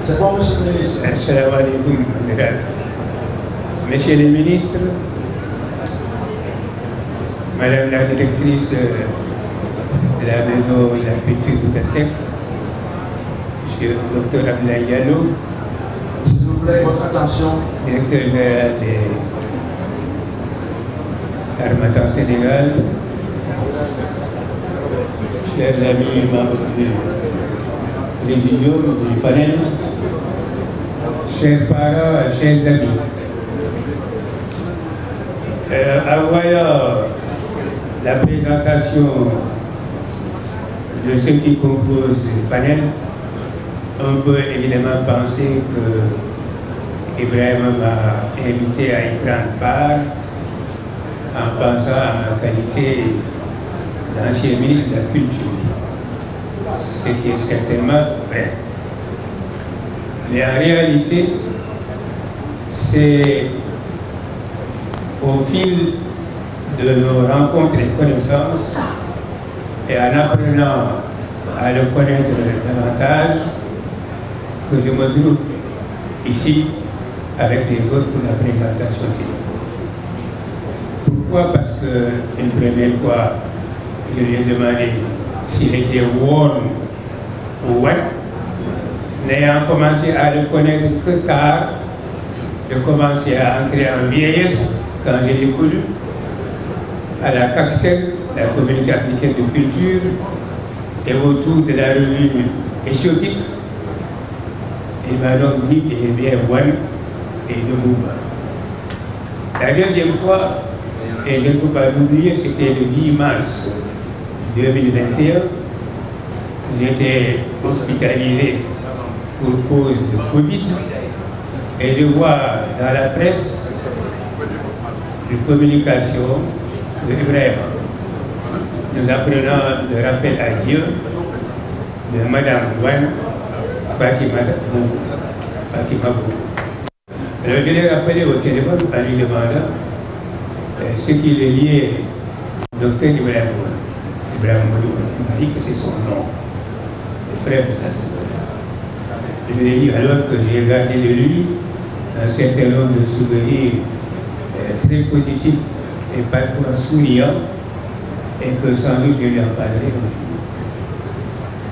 C'est bon, monsieur le ministre. Assalamu alaikum, Monsieur le ministre, Madame la directrice de la maison de la culture du Gassec, Monsieur le Dr Abdoulaye Diallo, s'il vous plaît, votre attention. Directeur général de l'Armatan Sénégal, chers amis membres du Présidium, du panel, chers parents, chers amis. En voyant la présentation de ceux qui composent le panel, on peut évidemment penser que Ibrahim m'a invité à y prendre part en pensant à ma qualité d'ancien ministre de la Culture, ce qui est certainement vrai. Mais en réalité, c'est au fil de nos rencontres et connaissances et en apprenant à le connaître davantage que je me trouve ici avec les autres pour la présentation. Pourquoi? Parce qu'une première fois, je lui ai demandé s'il était warm ou wet. N'ayant commencé à le connaître que tard, je commençais à entrer en vieillesse quand je l'ai connu à la CACSEC, la Communauté africaine de culture, et autour de la revue éthiopique. Il m'a donc dit qu'il est bien one et de Bouba. La deuxième fois, et je ne peux pas l'oublier, c'était le 10 mars 2021. J'étais hospitalisé pour cause de Covid et je vois dans la presse une communication de Ibrahim. Nous apprenons le rappel à Dieu de Madame Wan Fatima Bou. Alors je l'ai rappelé au téléphone en lui demandant ce qui le liait au docteur Ibrahim Wan. Ibrahim Wan m'a dit que c'est son nom, le frère de sa sœur. Je lui ai dit alors que j'ai gardé de lui un certain nombre de souvenirs très positifs et parfois souriants, et que sans doute je lui en parlerai un jour.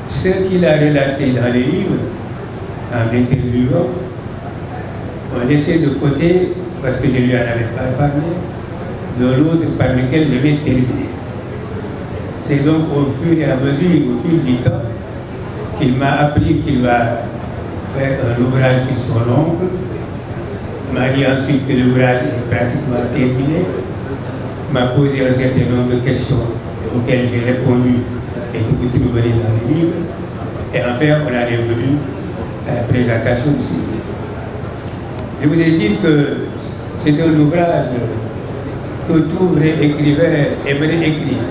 Ce qu'il a relaté dans les livres, en m'interviewant, on laissé de côté, parce que je ne lui en avais pas parlé, de l'autre par lequel je vais terminer. C'est donc au fur et à mesure, au fil du temps, qu'il m'a appris qu'il va faire un ouvrage sur son oncle, m'a dit ensuite que l'ouvrage est pratiquement terminé, m'a posé un certain nombre de questions auxquelles j'ai répondu et que vous trouverez dans les livres. Et enfin, on en est venu à la présentation de ce livre. Je voulais dire que c'est un ouvrage que tout vrai écrivain aimerait écrire.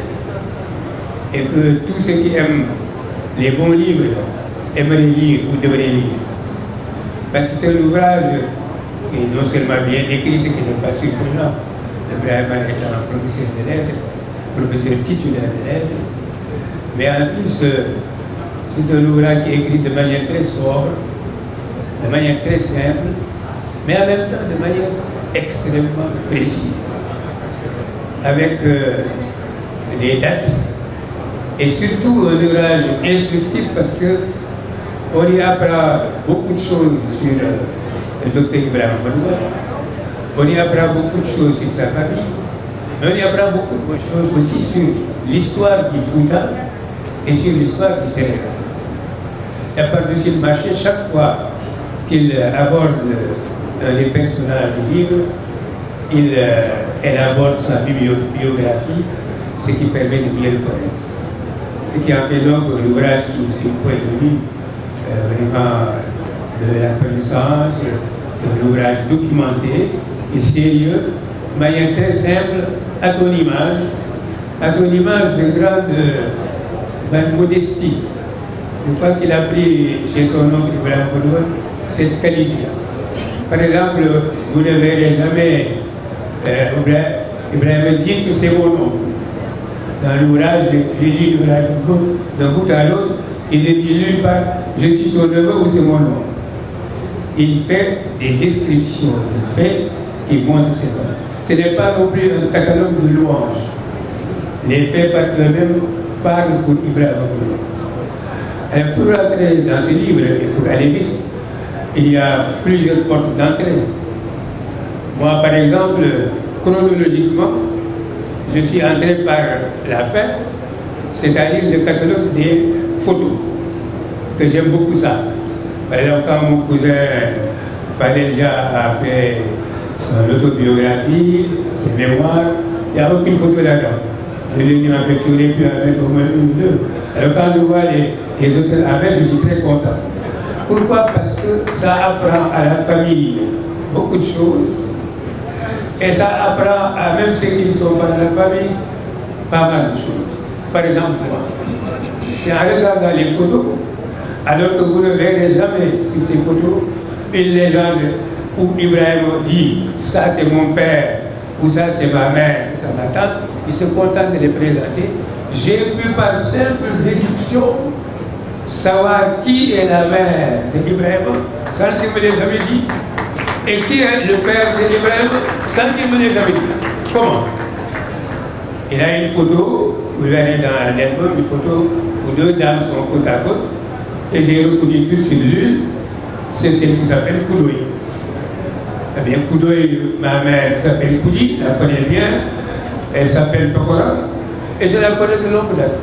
Et que tous ceux qui aiment les bons livres aimeraient lire ou devraient lire. Parce que c'est un ouvrage qui est non seulement bien écrit, ce qui n'est pas surprenant, Ibrahim étant professeur de lettres, professeur titulaire de lettres, mais en plus, c'est un ouvrage qui est écrit de manière très sobre, de manière très simple, mais en même temps de manière extrêmement précise, avec les dates, et surtout un ouvrage instructif parce qu'on y apprend beaucoup de choses sur le docteur Ibrahim Baloua, on y apprend beaucoup de choses sur sa famille, mais on y apprend beaucoup de choses aussi sur l'histoire du Fouta et sur l'histoire du Sénégal. Et par-dessus le marché, chaque fois qu'il aborde les personnages du livre, il élabore sa biographie, ce qui permet de mieux le connaître. Et qui a fait donc l'ouvrage qui est du point de vue vraiment de la connaissance, de l'ouvrage documenté et sérieux, de manière très simple, à son image de grande modestie. Je crois qu'il a pris chez son oncle Ibrahim Baloua cette qualité. Par exemple, vous ne verrez jamais Ibrahim dire que c'est mon oncle. Dans l'ouvrage, je lis l'ouvrage d'un bout à l'autre, il ne dit nulle part je suis son neveu ou c'est mon oncle. il fait des descriptions de faits qui montrent ses valeurs. Ce n'est pas non plus un catalogue de louanges. Les faits par eux-mêmes parlent pour Ibrahima Goulou. Pour entrer dans ce livre et pour aller vite, il y a plusieurs portes d'entrée. Moi, par exemple, chronologiquement, je suis entré par la fin, c'est-à-dire le catalogue des photos, que j'aime beaucoup ça. Par exemple, quand mon cousin Fadel a fait son autobiographie, ses mémoires, il n'y a aucune photo là-dedans. Je lui ai dit, mais tu aurais pu en mettre au moins une ou deux. Alors quand je vois les auteurs en mettre, je suis très content. Pourquoi? Parce que ça apprend à la famille beaucoup de choses. Et ça apprend à même ceux qui ne sont pas dans la famille pas mal de choses. Par exemple, moi, c'est en regardant les photos, alors que vous ne verrez jamais sur ces photos une légende où Ibrahima dit ça c'est mon père, ou ça c'est ma mère, ça ma tante, il se contente de les présenter. J'ai pu par simple déduction savoir qui est la mère d'Ibrahima sans qu'il me l'ait jamais dit. Et qui est le père d'Ibrahima sans qu'il me l'ait jamais dit. Comment? Il a une photo, vous verrez dans l'album, une photo où deux dames sont côte à côte. Et j'ai reconnu tout de suite l'une, c'est celle qui s'appelle Koudoui. Eh bien, Koudoui, ma mère s'appelle Koudi, je la connais bien. Elle s'appelle Tokora. Et je la connais de longue date.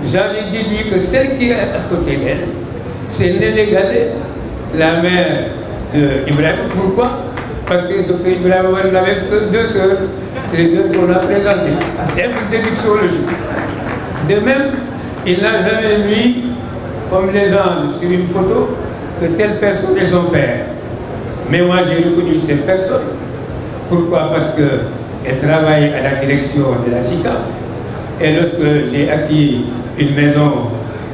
J'en ai déduit que celle qui est à côté d'elle, c'est Néné Galé, la mère d'Ibrahima. Pourquoi? Parce que Dr Ibrahima n'avait que deux sœurs. C'est les deux qu'on a présentées. C'est une déduction logique. De même, il n'a jamais mis comme légende sur une photo que telle personne est son père. Mais moi j'ai reconnu cette personne. Pourquoi? Parce qu'elle travaille à la direction de la SICA. Et lorsque j'ai acquis une maison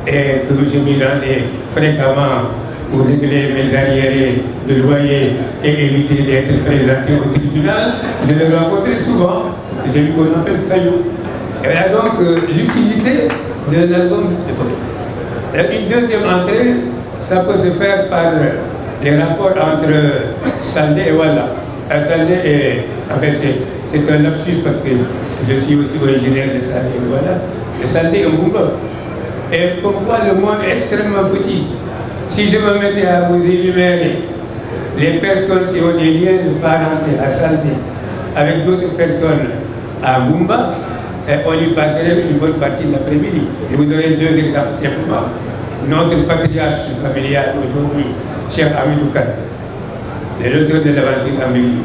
et que je m'y rendais fréquemment pour régler mes arriérés de loyer et éviter d'être présenté au tribunal, je le rencontrais souvent. J'ai vu qu'on appelle Caillou. Et voilà donc l'utilité d'un album de photos. Une deuxième entrée, ça peut se faire par les rapports entre Saldé et Walla. Saldé est, enfin c'est un lapsus parce que je suis aussi originaire de Saldé et Walla. Et Saldé est un Goumba. Et pourquoi le monde est extrêmement petit? Si je me mettais à vous énumérer les personnes qui ont des liens de parenté à Saldé avec d'autres personnes à Goumba, on y passerait une bonne partie de l'après-midi. Je vous donnerai deux exemples simplement. Notre patriarche familial aujourd'hui, Cheikh Hamidou Kane, l'auteur de l'aventure ambiguë.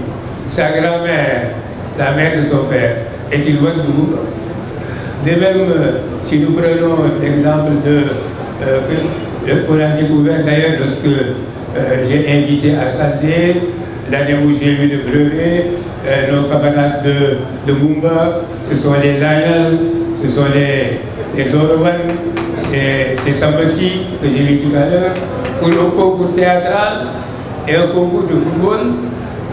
Sa grand-mère, la mère de son père, est une loin de Goumba. De même, si nous prenons l'exemple qu'on a découvert d'ailleurs lorsque j'ai invité à Saldé, l'année où j'ai eu le brevet, nos camarades de Goumba, ce sont les Layal, ce sont les Dorowan, c'est Sambassi que j'ai vu tout à l'heure, pour un concours théâtral et un concours de football.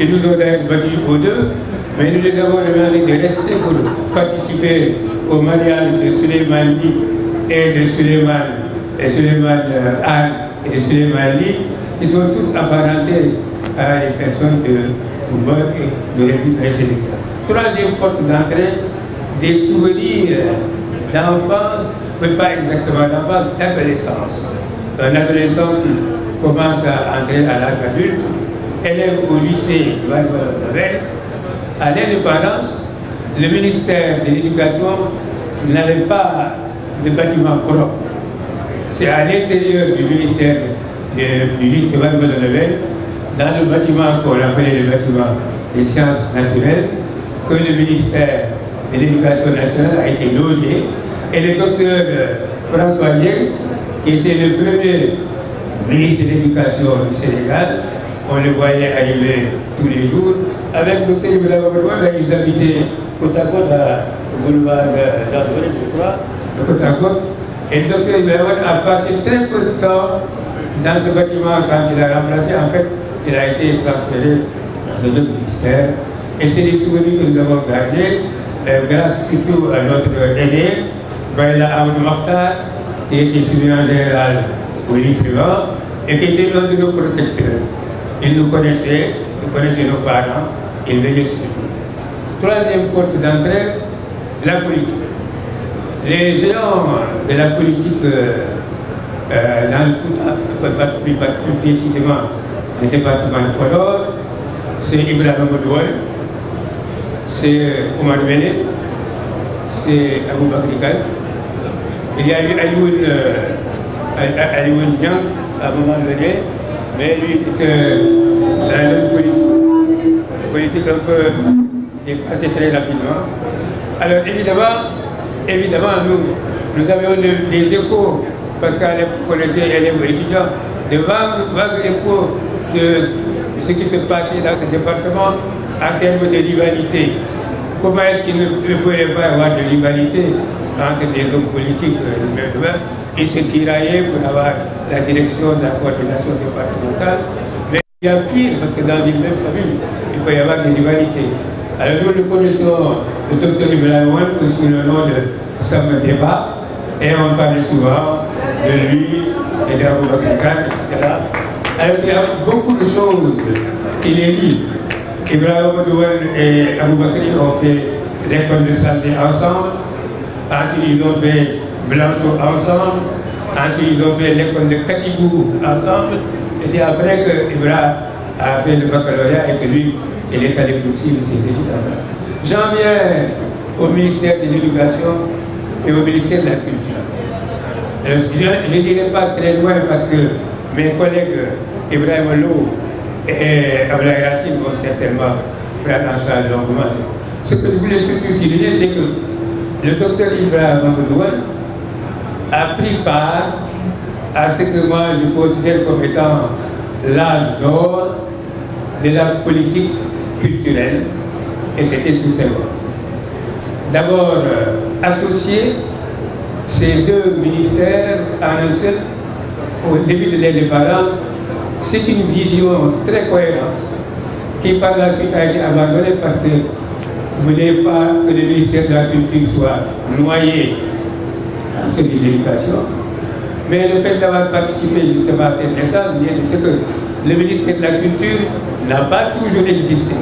Ils nous ont d'ailleurs battus aux deux, mais nous les avons demandé de rester pour participer au mariage de Suleiman Li et de Suleiman Anne et de Suleiman Li, qui sont tous apparentés à des personnes de Goumba et de République sélecta. Troisième porte d'entrée, des souvenirs d'enfance, mais pas exactement d'enfance, d'adolescence. Un adolescent qui commence à entrer à l'âge adulte, élève au lycée de Val-de-Noël. À l'indépendance, le ministère de l'Éducation n'avait pas de bâtiment propre. C'est à l'intérieur du ministère du lycée de Val-de-Noël, dans le bâtiment qu'on appelait le bâtiment des sciences naturelles, que le ministère de l'Éducation nationale a été logé. Et le docteur François Dieng, qui était le premier ministre de l'Éducation du Sénégal, on le voyait arriver tous les jours. Avec le docteur Ibrahima, ils habitaient côte à côte à boulevard Jean-Doré, je crois, côte à côte. Et le docteur Ibrahima a passé très peu de temps dans ce bâtiment quand il a remplacé. En fait, il a été transféré dans un autre ministère. Et c'est des souvenirs que nous avons gardés, grâce surtout à notre aîné, Baïla Amadou Makhtar, qui était surveillant général au lycée et qui était un de nos protecteurs. ils nous connaissaient, ils connaissaient nos parents, ils veillaient sur nous. Troisième porte d'entrée, la politique. Les géants de la politique dans le foot, plus précisément le département de Podor, c'est Ibrahima Modoual, c'est Omar Bene, c'est Abou Bakri. Il y a eu Alioune Niang à un moment donné, mais lui était dans le politique un peu dépassé très rapidement. Alors évidemment nous avions des échos, parce qu'à l'époque on était élèves étudiants, de vagues échos de ce qui se passait dans ce département en termes de rivalité. Comment est-ce qu'il ne pouvait pas y avoir de rivalité entre les hommes politiques du même domaine? Ils se tiraillaient pour avoir la direction de la coordination départementale. Mais il y a pire, parce que dans une même famille, il peut y avoir des rivalités. Alors nous connaissons le docteur Ibrahima sous le nom de Sam Deva, et on parle souvent de lui et d'Abou Bakri, etc. Alors il y a beaucoup de choses qu'il est dit. Ibrahima Modoual et Abou Bakri ont fait l'école de santé ensemble, ensuite ils ont fait Blanchot ensemble, ensuite ils ont fait l'école de Katibou ensemble, et c'est après que Ibrahima a fait le baccalauréat et que lui, il est allé poursuivre ses études en France. J'en viens au ministère de l'Éducation et au ministère de la Culture. Alors, je ne dirais pas très loin parce que mes collègues Ibrahima Lo et Abdoulaye Rachid vont certainement prendre en charge longuement. Ce que je voulais surtout souligner, c'est que le docteur Ibrahima Modoual a pris part à ce que moi je considère comme étant l'âge d'or de la politique culturelle, et c'était sous ses voix. D'abord, associer ces deux ministères en un seul, au début de l'indépendance, c'est une vision très cohérente qui par la suite a été abandonnée parce que vous ne voulez pas que le ministère de la Culture soit noyé dans celui de l'Éducation. Mais le fait d'avoir participé justement à cette naissance, c'est que le ministère de la Culture n'a pas toujours existé.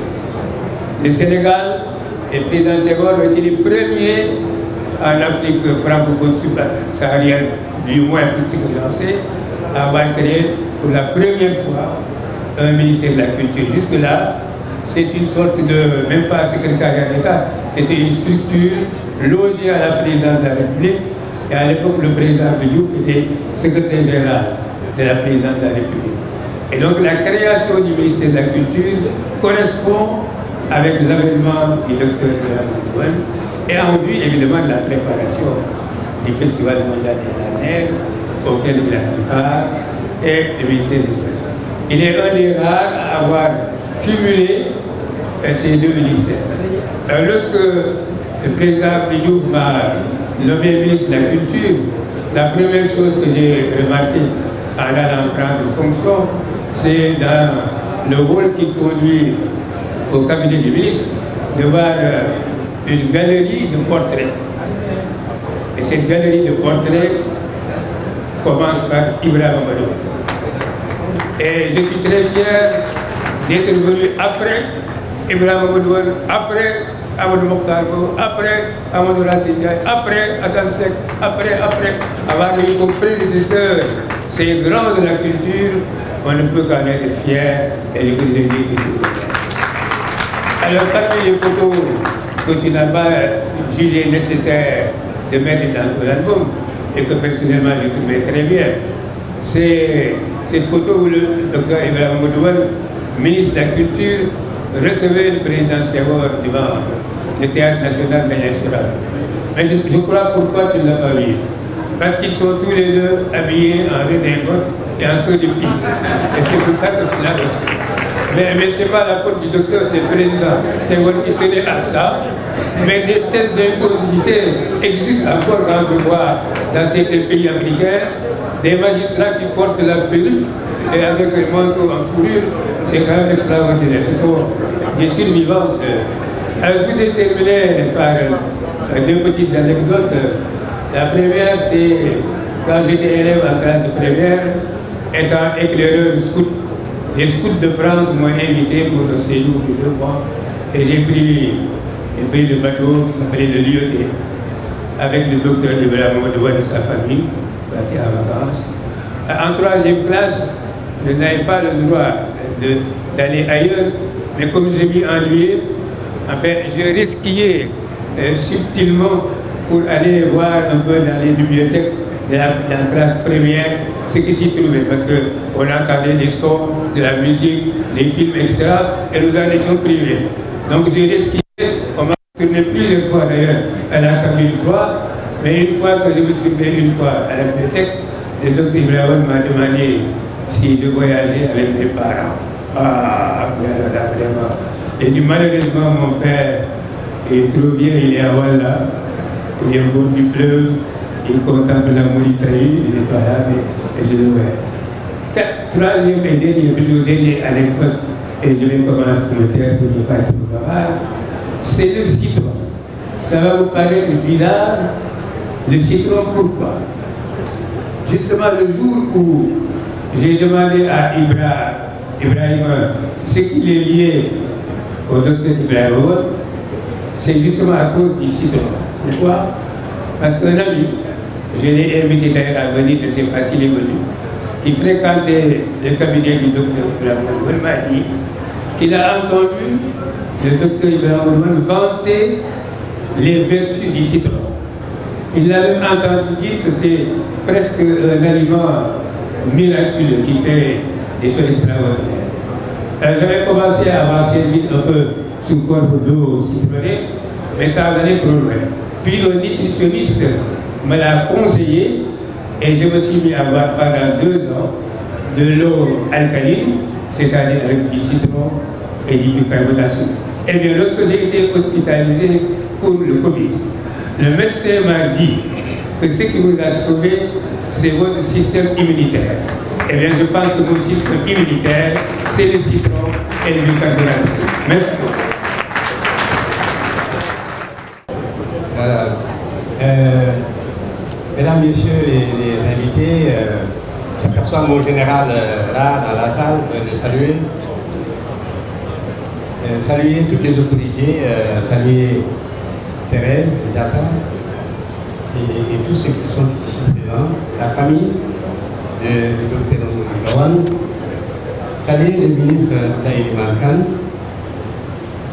Le Sénégal et le président Senghor ont été les premiers en Afrique francophone subsaharienne, du moins pour ce que j'en sais, à avoir créé pour la première fois un ministère de la Culture. Jusque-là, c'est une sorte de, même pas secrétariat d'État, c'était une structure logée à la présidence de la République. Et à l'époque, le président Diouf était secrétaire général de la présidence de la République. Et donc la création du ministère de la Culture correspond avec l'avènement du docteur Ibrahima et en vue évidemment de la préparation du Festival mondial des arts nègres auquel il a pris part et le ministère des Culture. Il est un des rares à avoir cumulé ces deux ministères. Lorsque le président Diouf m'a nommé ministre de la Culture, la première chose que j'ai remarqué en allant prendre fonction, c'est dans le rôle qui conduit au cabinet du ministre, de voir une galerie de portraits. Et cette galerie de portraits commence par Ibrahima Modoual. Et je suis très fier d'être venu après Ibrahima Modoual, après Amadou Mokhtar, après Amadou Racine Ndiaye, après Hassan Seck, après avoir eu comme prédécesseur ces grands de la culture, on ne peut qu'en être fier et je vous le dis ici. Alors, parmi les photos que tu n'as pas jugé nécessaire de mettre dans ton album et que personnellement j'ai trouvé très bien, c'est cette photo où le docteur Ibrahima Modoual, ministre de la Culture, recevait le président Senghor devant le Théâtre National d'Agnès Sorano. Mais je crois pourquoi tu ne l'as pas vu. Parce qu'ils sont tous les deux habillés en redingote et en queue de pied. Et c'est pour ça que cela est. Mais ce n'est pas la faute du docteur, c'est le président Senghor qui tenait à ça. Mais de telles impositions existent encore quand je vois dans certains pays africains des magistrats qui portent la perruque et avec un manteau en fourrure. C'est quand même extraordinaire. Ce sont des survivances. Alors je voudrais terminer par deux petites anecdotes. La première, c'est quand j'étais élève en classe de première, étant éclaireur scout Les scouts de France m'ont invité pour un séjour de 2 mois et j'ai pris le bateau qui s'appelait le Lyoté avec le docteur Ibrahim Modouane et sa famille, parti en vacances. En 3e classe, je n'avais pas le droit d'aller ailleurs, mais comme je m'y ennuyais, en fait, je risquais subtilement pour aller voir un peu dans les bibliothèques de la classe première ce qui s'y trouvait, parce qu'on entendait des sons, de la musique, des films, etc. et nous en étions privés. Donc j'ai risqué, on m'a tourné plusieurs fois d'ailleurs à la cabine 3, mais une fois que je me suis mis une fois à la bibliothèque, le docteur Ibrahim m'a demandé si je voyageais avec mes parents. Ah, là, vraiment. Et dit malheureusement, mon père est trop vieux, il est à Walla, il est au bord du fleuve, il contemple la Mauritanie, il n'est pas là, mais je le vois. 3e et dernière anecdote, et je vais commencer pour me taire pour ne pas être trop bavard, c'est le citron. Ça va vous paraître bizarre, le citron, pourquoi? Justement, le jour où j'ai demandé à Ibrahim ce qui est lié au docteur Ibrahim, c'est justement à cause du citron. Pourquoi? Parce qu'un ami, je l'ai invité d'ailleurs à venir, je ne sais pas s'il est venu, qui fréquentait le cabinet du docteur Ibrahim, m'a dit qu'il a entendu le docteur Ibrahim vanter les vertus du citron. Il a même entendu dire que c'est presque un aliment miraculeux qui fait des choses extraordinaires. J'avais commencé à avancer un peu sous forme d'eau citronnée, mais ça allait trop loin. Puis un nutritionniste me l'a conseillé et je me suis mis à boire pendant 2 ans de l'eau alcaline, c'est-à-dire avec du citron et du bicarbonate. Et bien, lorsque j'ai été hospitalisé pour le Covid, le médecin m'a dit que ce qui vous a sauvé, c'est votre système immunitaire. Eh bien, je pense que mon système immunitaire, c'est le citron et le bicarbonate. Merci beaucoup. Voilà. Mesdames, Messieurs les invités, j'aperçois mon général là dans la salle, de saluer. Saluer toutes les autorités, saluer Thérèse, Yata et tous ceux qui sont ici présents, la famille du docteur Modouane, saluer le ministre Laïli Mankan,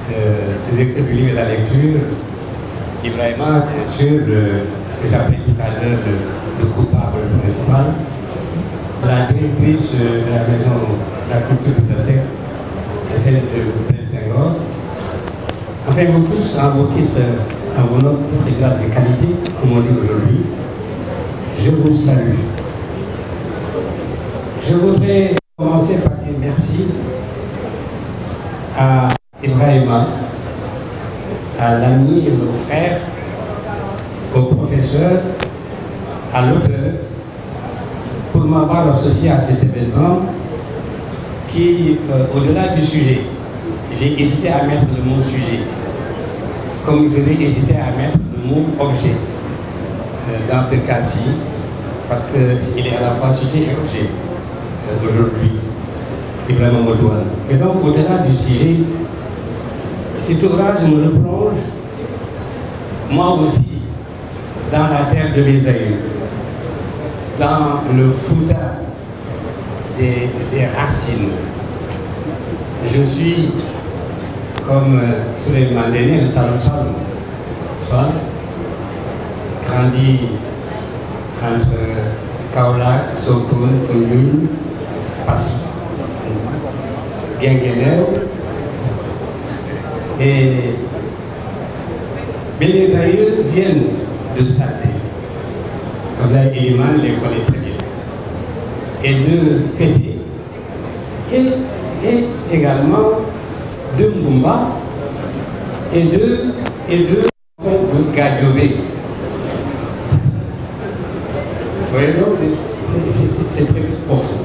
le directeur du livre et de la lecture, Ibrahima, bien sûr, que j'appelais tout à l'heure le coupable principal, la directrice de la maison de la culture de la SEC, et celle de Prince Senghor. Enfin, vous tous, en vos titres, en vos noms, titres, grades et qualités, comme on dit aujourd'hui, je vous salue. Je voudrais commencer par dire merci à Ibrahima, à l'ami et au frère, au professeur, à l'auteur, pour m'avoir associé à cet événement qui, au-delà du sujet, j'ai hésité à mettre le mot sujet, comme je vais hésiter à mettre le mot objet dans ce cas-ci, parce qu'il est à la fois sujet et objet aujourd'hui, Ibrahim Modouane. Et donc, au-delà du sujet, cet ouvrage me replonge, moi aussi, dans la terre de mes aïeux, dans le Fouta des racines. Je suis, comme Souleymane Ndéné, un salon, grandi entre Kaolack, Sokone, Foundiougne, Passy, Guinguinéo. Mais les aïeux viennent de Saté. Comme là, Eliman les connaît très bien. Et de Pété. Et également de Mbumba et de Gadiobé. Vous voyez donc, c'est très profond.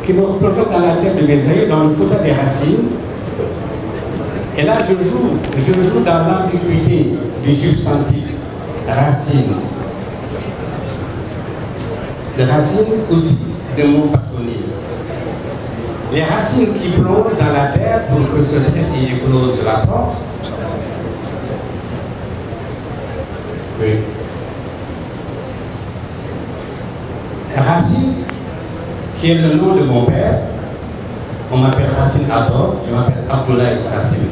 Qui me replonge dans la terre de mes aïeux, dans le Fouta des racines. Et là, je joue dans l'ambiguïté du substantif racine. Le racine aussi de mon patronyme. Les racines qui plongent dans la terre pour que ce trait s'y éclose la porte. Oui. Racine, qui est le nom de mon père, on m'appelle Racine Ador, je m'appelle Abdoulaye Racine.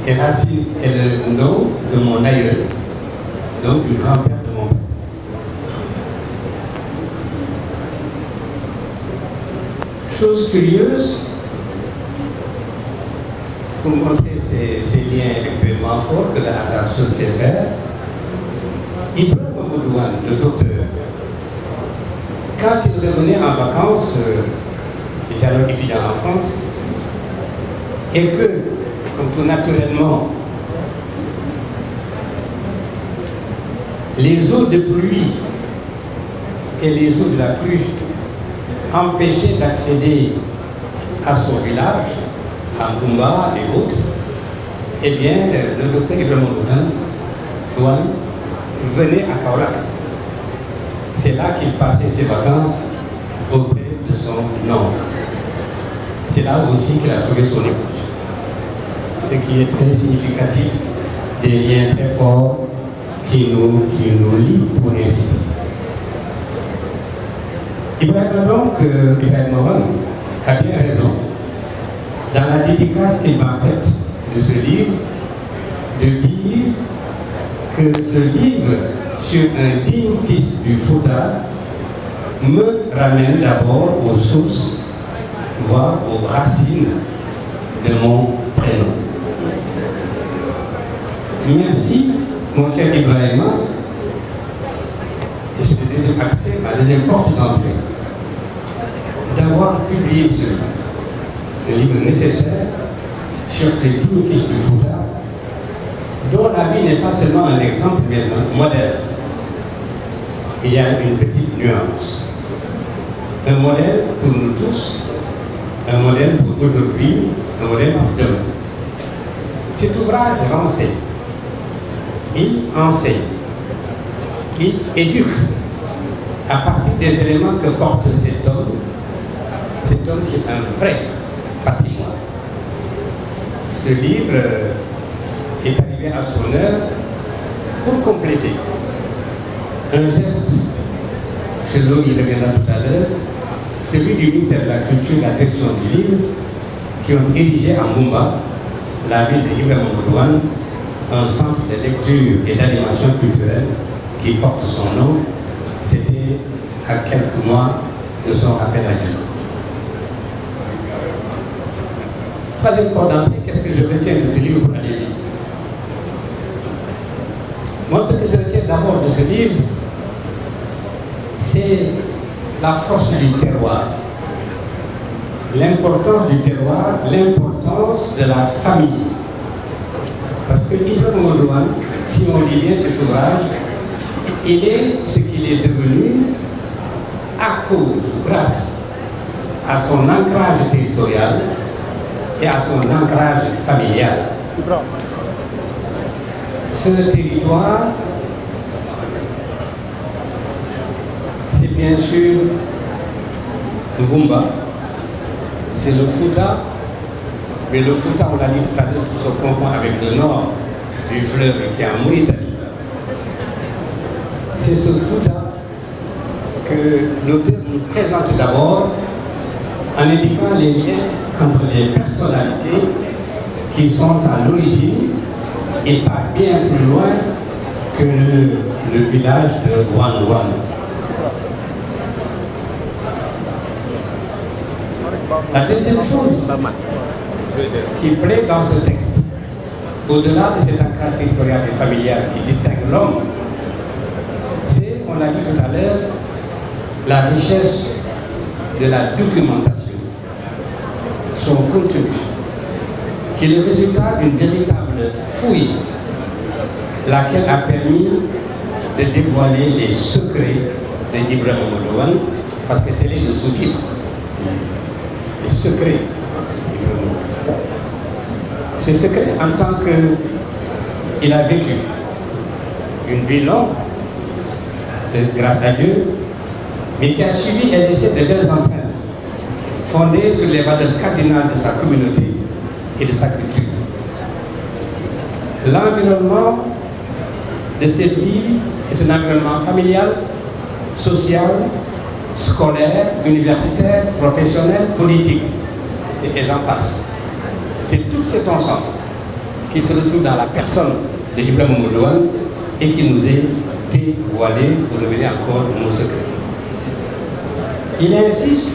Et Racine est le nom de mon aïeul, donc du grand-père de mon père. Chose curieuse, pour montrer ces liens extrêmement forts que le hasard sait faire, Ibrahim Mamadouane, le docteur, quand il revenait en vacances, il était alors étudiant en France, et que, comme tout naturellement, les eaux de pluie et les eaux de la crue empêchaient d'accéder à son village, à Goumba et autres, eh bien, le docteur Ibrahim Mamadouane venait à Kaolack. C'est là qu'il passait ses vacances auprès de son oncle. C'est là aussi qu'il a trouvé son épouse. Ce qui est très significatif des liens très forts qui nous lient pour ainsi dire. Ibrahim Mamadouane a bien raison dans la dédicace qu'il m'a faite de ce livre, de dire que ce livre sur un digne fils du Fouta me ramène d'abord aux sources, voire aux racines de mon prénom. Merci, mon cher Ibrahima, et c'est le deuxième accès, ma deuxième porte d'entrée, d'avoir publié ce livre, un livre nécessaire sur ces dignes fils du Fouta, dont la vie n'est pas seulement un exemple, mais un modèle. Il y a une petite nuance. Un modèle pour nous tous, un modèle pour aujourd'hui, un modèle pour demain. Cet ouvrage renseigne, il enseigne, il éduque à partir des éléments que porte cet homme qui est un vrai patrimoine. Ce livre est arrivé à son heure pour compléter un geste, celui qui reviendra tout à l'heure, celui du ministère de la Culture et de la Direction du Livre, qui ont érigé à Mumba, la ville de Ibrahim Mamadouane, un centre de lecture et d'animation culturelle qui porte son nom. C'était à quelques mois de son rappel à Dieu. Troisième point d'entrée, qu'est-ce que je retiens de ce livre pour aller lire? Moi, ce que je retiens d'abord de ce livre, c'est la force du terroir, l'importance du terroir, l'importance de la famille. Parce que Ibrahim Mamadouane, si on lit bien cet ouvrage, il est ce qu'il est devenu à cause, grâce à son ancrage territorial et à son ancrage familial. Ce territoire, c'est bien sûr Ngumba, c'est le Fouta, mais le Fouta, on l'a dit tout à l'heure, qui se confond avec le nord du fleuve qui est en Mauritanie. C'est ce Fouta que l'auteur nous présente d'abord en indiquant les liens entre les personnalités qui sont à l'origine et pas bien plus loin que le village de Wanwan. La deuxième chose qui plaît dans ce texte, au-delà de cet ancrage territorial et familial qui distingue l'homme, c'est, on l'a dit tout à l'heure, la richesse de la documentation, son contenu, qui est le résultat d'une véritable fouille, laquelle a permis de dévoiler les secrets d'Ibrahim Mamadouane, parce que tel est le sous-titre. Les secrets d'Ibrahim Mamadouane. Ces secrets en tant qu'il a vécu une vie longue, grâce à Dieu, mais qui a suivi et laissé de belles empreintes, fondées sur les valeurs cardinales de sa communauté et de sa culture. L'environnement de cette vie est un environnement familial, social, scolaire, universitaire, professionnel, politique, et j'en passe. C'est tout cet ensemble qui se retrouve dans la personne de Ibrahima Mamadou Wane et qui nous est dévoilé pour révéler encore nos secrets. Il insiste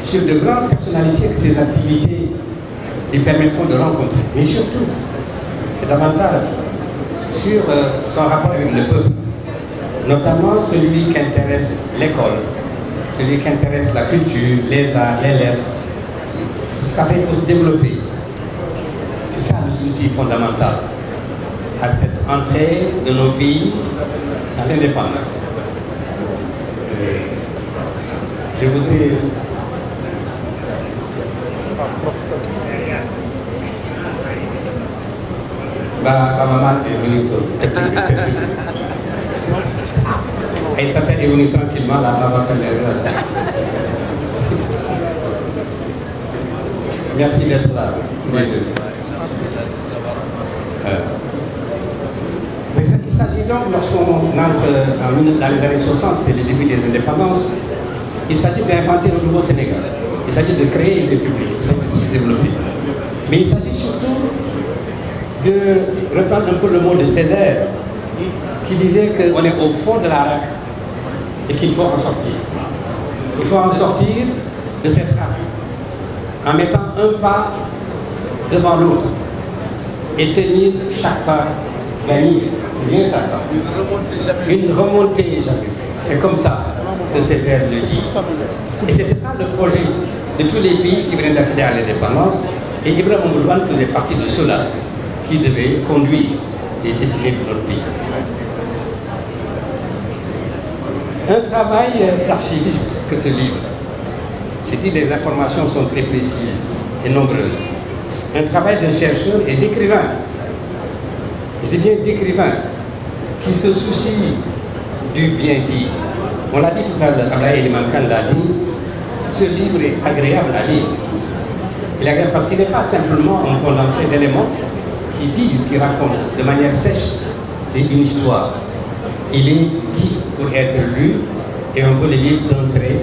sur de grandes personnalités que ses activités lui permettront de rencontrer, mais surtout, et davantage, sur son rapport avec le peuple, notamment celui qui intéresse l'école, celui qui intéresse la culture, les arts, les lettres, parce qu'après il faut se développer. C'est ça le souci fondamental à cette entrée de nos pays à l'indépendance. Je voudrais... Ma maman est venue et ça est venu tranquillement là, maman. Merci d'être là. Mais il s'agit donc, lorsqu'on entre dans les années 60, c'est le début des indépendances, il s'agit d'inventer un nouveau Sénégal. Il s'agit de créer une république, il s'agit de se développer. Mais il s'agit surtout de reprendre un peu le mot de Césaire, qui disait qu'on est au fond de la rade et qu'il faut en sortir. Il faut en sortir de cette rade en mettant un pas devant l'autre et tenir chaque pas gagné. C'est bien ça, ça. Une remontée jamais. C'est comme ça que Césaire le dit. Et c'était ça le projet de tous les pays qui venaient d'accéder à l'indépendance. Et Ibrahima Mamadou Wane faisait partie de ceux-là qui devaient conduire les destinées de notre pays. Un travail d'archiviste que ce livre. J'ai dit les informations sont très précises et nombreuses. Un travail de chercheur et d'écrivain. Je dis bien d'écrivain qui se soucie du bien dit. On l'a dit tout à l'heure, Abdoulaye Elimane Kane l'a dit, ce livre est agréable à lire. Il est agréable parce qu'il n'est pas simplement un condensé d'éléments qui disent, qui racontent de manière sèche une histoire. Il est dit pour être lu et on peut le lire d'un trait,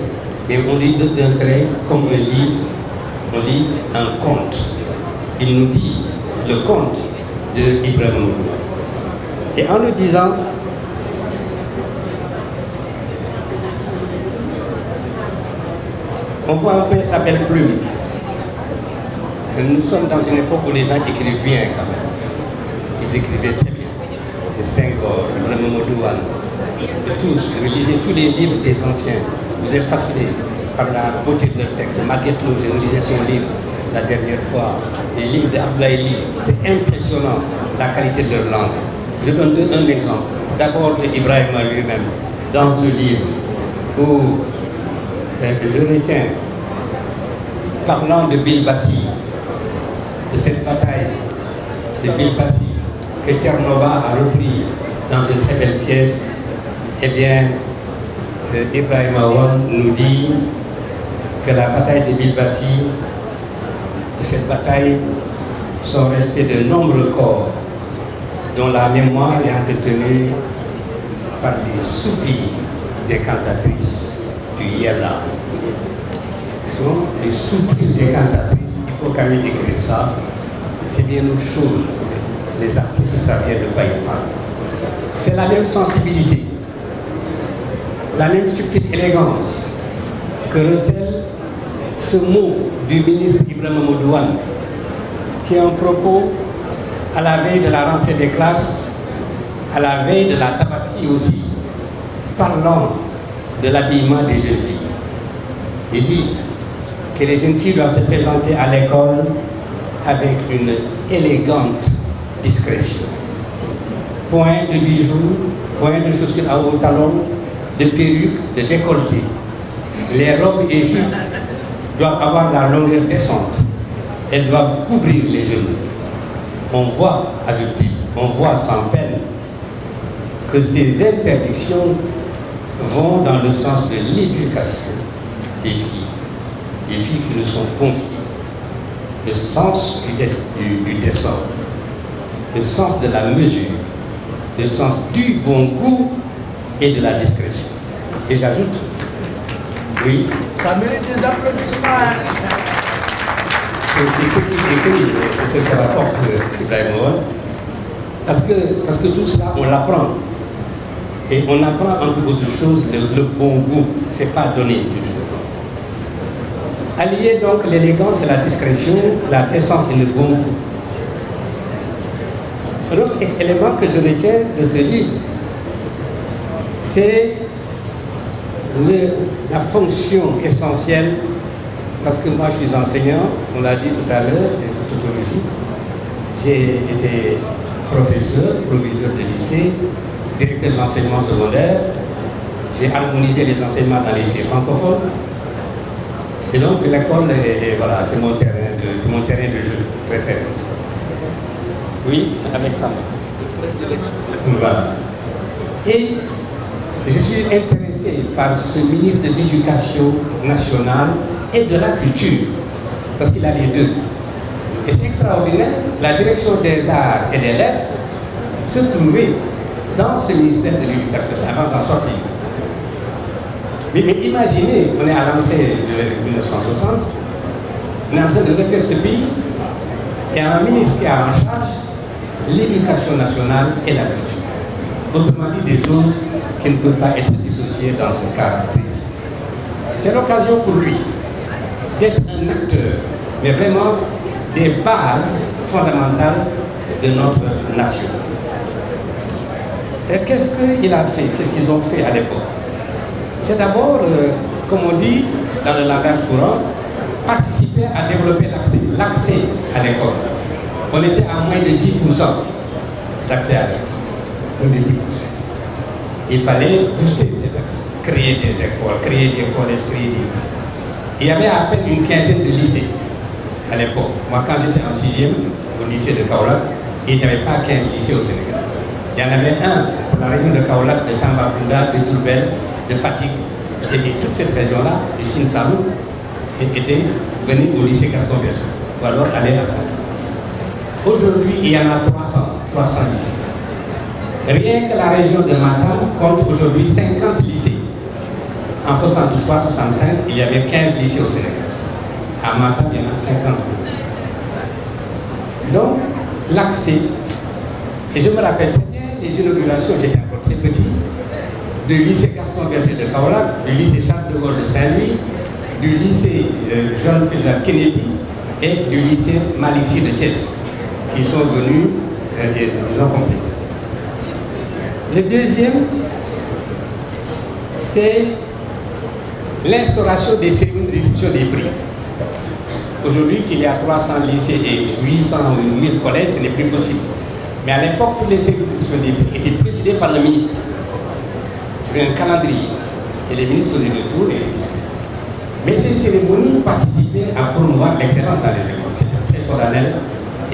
mais on lit d'un trait comme on lit un conte. Il nous dit le conte de Ibrahima Mamadou Wane. Et en le disant, on voit un peu sa belle plume. Nous sommes dans une époque où les gens écrivent bien quand même. Ils écrivaient très bien. Les Senghor, Ibrahima Mamadou Wane, tous, vous lisez tous les livres des anciens. Vous êtes fascinés par la beauté de leur texte. Maguette Lo, je lisais son livre la dernière fois. Les livres d'Abdoulaye, c'est impressionnant la qualité de leur langue. Je donne un exemple. D'abord de Ibrahima lui-même, dans ce livre, où je retiens, parlant de Bilbassi, de cette bataille de Bilbassi, que Tchernova a repris dans de très belles pièces, eh bien, Ibrahima Wane nous dit que la bataille de Bilbassi, de cette bataille, sont restés de nombreux corps dont la mémoire est entretenue par les soupirs des cantatrices du Yella. Ce sont les soupirs des cantatrices, il faut quand même écrire ça, c'est bien autre chose. Les artistes savent bien de quoi ils parlent. C'est la même sensibilité, la même subtile élégance que recèle ce mot du ministre Ibrahima Mamadou Wane, qui est un propos à la veille de la rentrée des classes, à la veille de la Tabaski aussi, parlant de l'habillement des jeunes filles. Il dit que les jeunes filles doivent se présenter à l'école avec une élégante discrétion. Point de bijoux, point de chaussures à haut talon, de perruques, de décolleté. Les robes et jupes doivent avoir la longueur décente. Elles doivent couvrir les genoux. On voit, ajoute-t-il, on voit sans peine que ces interdictions vont dans le sens de l'éducation des filles qui nous sont confiées, le sens du dessin, le sens de la mesure, le sens du bon goût et de la discrétion. Et j'ajoute, oui, Ça mérite des applaudissements. c'est ce qui écrit, c'est ce que rapporte Ibrahim Owen, parce que tout cela, on l'apprend. Et on apprend entre autres choses le bon goût, c'est pas donné du tout. Allier donc l'élégance et la discrétion, la décence et le bon goût. Un autre élément que je retiens de ce livre, c'est la fonction essentielle, parce que moi je suis enseignant, on l'a dit tout à l'heure, c'est tout logique. J'ai été professeur, proviseur de lycée, directeur de l'enseignement secondaire, j'ai harmonisé les enseignements dans les pays francophones. Et donc l'école, voilà, c'est mon terrain de jeu préféré. Oui, avec ça. Voilà. Et je suis intéressé par ce ministre de l'Éducation nationale et de la culture, parce qu'il a les deux. Et c'est extraordinaire, la direction des arts et des lettres se trouvait dans ce ministère de l'Éducation avant d'en sortir. Mais imaginez, on est à l'entrée de 1960, on est en train de refaire ce pays, et un ministre qui a en charge l'éducation nationale et la culture. Autrement dit, des choses qui ne peuvent pas être dissociées dans ce cadre précis. C'est l'occasion pour lui d'être un acteur, mais vraiment des bases fondamentales de notre nation. Et qu'est-ce qu'il a fait? Qu'est-ce qu'ils ont fait à l'époque? C'est d'abord, comme on dit dans le langage courant, participer à développer l'accès à l'école. On était à moins de 10% d'accès à l'école. Moins de 10%. Il fallait booster cet accès, créer des écoles, créer des collèges, créer des lycées. Il y avait à peine une quinzaine de lycées à l'époque. Moi, quand j'étais en 6e au lycée de Kaolack, il n'y avait pas 15 lycées au Sénégal. Il y en avait un pour la région de Kaolack, de Tambacounda, de Diourbel, de Fatick. Et toute cette région-là, du Sine Saloum, était venue au lycée Gaston Berger, ou alors aller à ça. Aujourd'hui, il y en a 300 lycées. Rien que la région de Matam compte aujourd'hui 50 lycées. En 63-65, il y avait 15 lycées au Sénégal. À Matam, il y en a 50. Donc, l'accès, et je me rappelle très bien les inaugurations, j'étais encore très petit, du lycée Gaston Berger de Kaolack, du lycée Charles de Gaulle de Saint-Louis, du lycée John Philip Kennedy et du lycée Malick Sy de Thiès, qui sont venus et nous ont complété. Le deuxième, c'est l'instauration des cérémonies de distribution des prix. Aujourd'hui, qu'il y a 300 lycées et 800 ou 1000 collèges, ce n'est plus possible. Mais à l'époque, toutes les cérémonies de distribution des prix étaient présidées par le ministre. Il y avait un calendrier. Et les ministres faisaient le tour. Mais ces cérémonies participaient à promouvoir l'excellence dans les écoles. C'était très solennel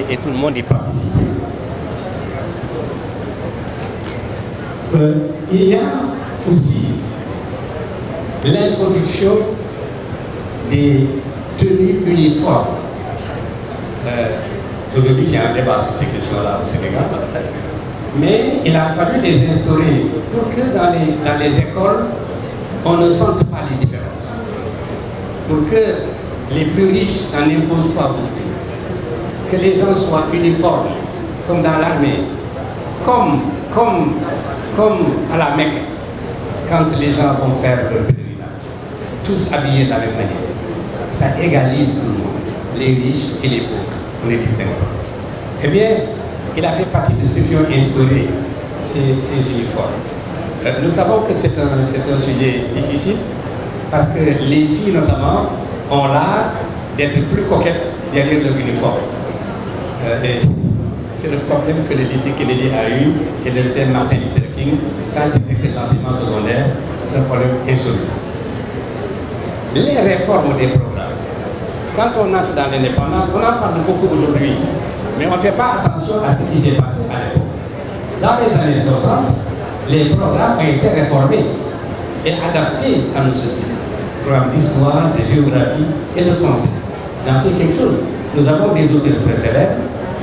et tout le monde y participait. Il y a aussi l'introduction des tenues uniformes. Aujourd'hui, il y a un débat sur ces questions-là au Sénégal. Mais il a fallu les instaurer pour que dans les écoles, on ne sente pas les différences. Pour que les plus riches n'en imposent pas beaucoup. Que les gens soient uniformes, comme dans l'armée. Comme à la Mecque, quand les gens vont faire leur pèlerinage. Tous habillés de la même manière. Ça égalise tout le monde. Les riches et les pauvres. On les distingue pas. Eh bien, il a fait partie de ceux qui ont instauré ces uniformes. Nous savons que c'est un sujet difficile parce que les filles notamment ont l'art d'être plus coquettes derrière leur uniforme. C'est le problème que le lycée Kennedy a eu et le Saint-Martin Luther King quand j'étais que l'enseignement secondaire, c'est un problème insoluble. Les réformes des programmes. Quand on entre dans l'indépendance, on en parle beaucoup aujourd'hui. Mais on ne fait pas attention à ce qui s'est passé à l'époque. Dans les années 60, les programmes ont été réformés. et adapté à nos sociétés. Programme d'histoire, de géographie et de français. J'en sais quelque chose. Nous avons des auteurs très célèbres,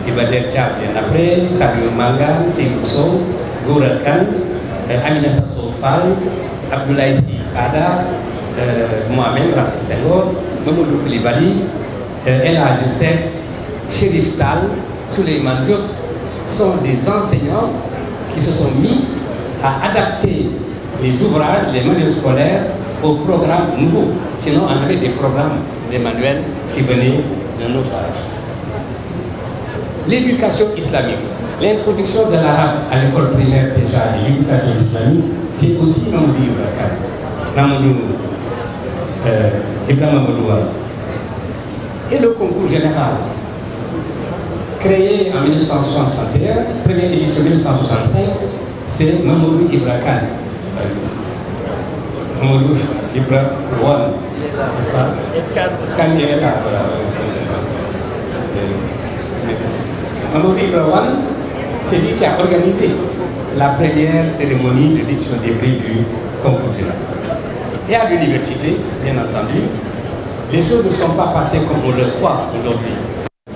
Ibader Thiam bien après, Sadio Mangan, Seydou Sow, Gora Khan, Aminata Sow Fall, Abdoulaye Sy Sada, moi-même, Racine Senghor, Mamadou Koulibaly, El Hadji Seck, Chérif Tall, Souleymane Diop sont des enseignants qui se sont mis à adapter les ouvrages, les manuels scolaires aux programmes nouveaux. Sinon, on avait des programmes, des manuels qui venaient de notre âge. L'éducation islamique, l'introduction de l'arabe à l'école primaire déjà et l'éducation islamique, c'est aussi Mamadou Ibrahima Mamadou. Et le concours général, créé en 1961, première édition 1965, c'est Mamadou Ibra Kane. Mamadou Ibra Wan. Mamadou Ibra Wan, c'est lui qui a organisé la première cérémonie de diction des prix du concours général. Et à l'université, bien entendu, les choses ne sont pas passées comme on le croit aujourd'hui.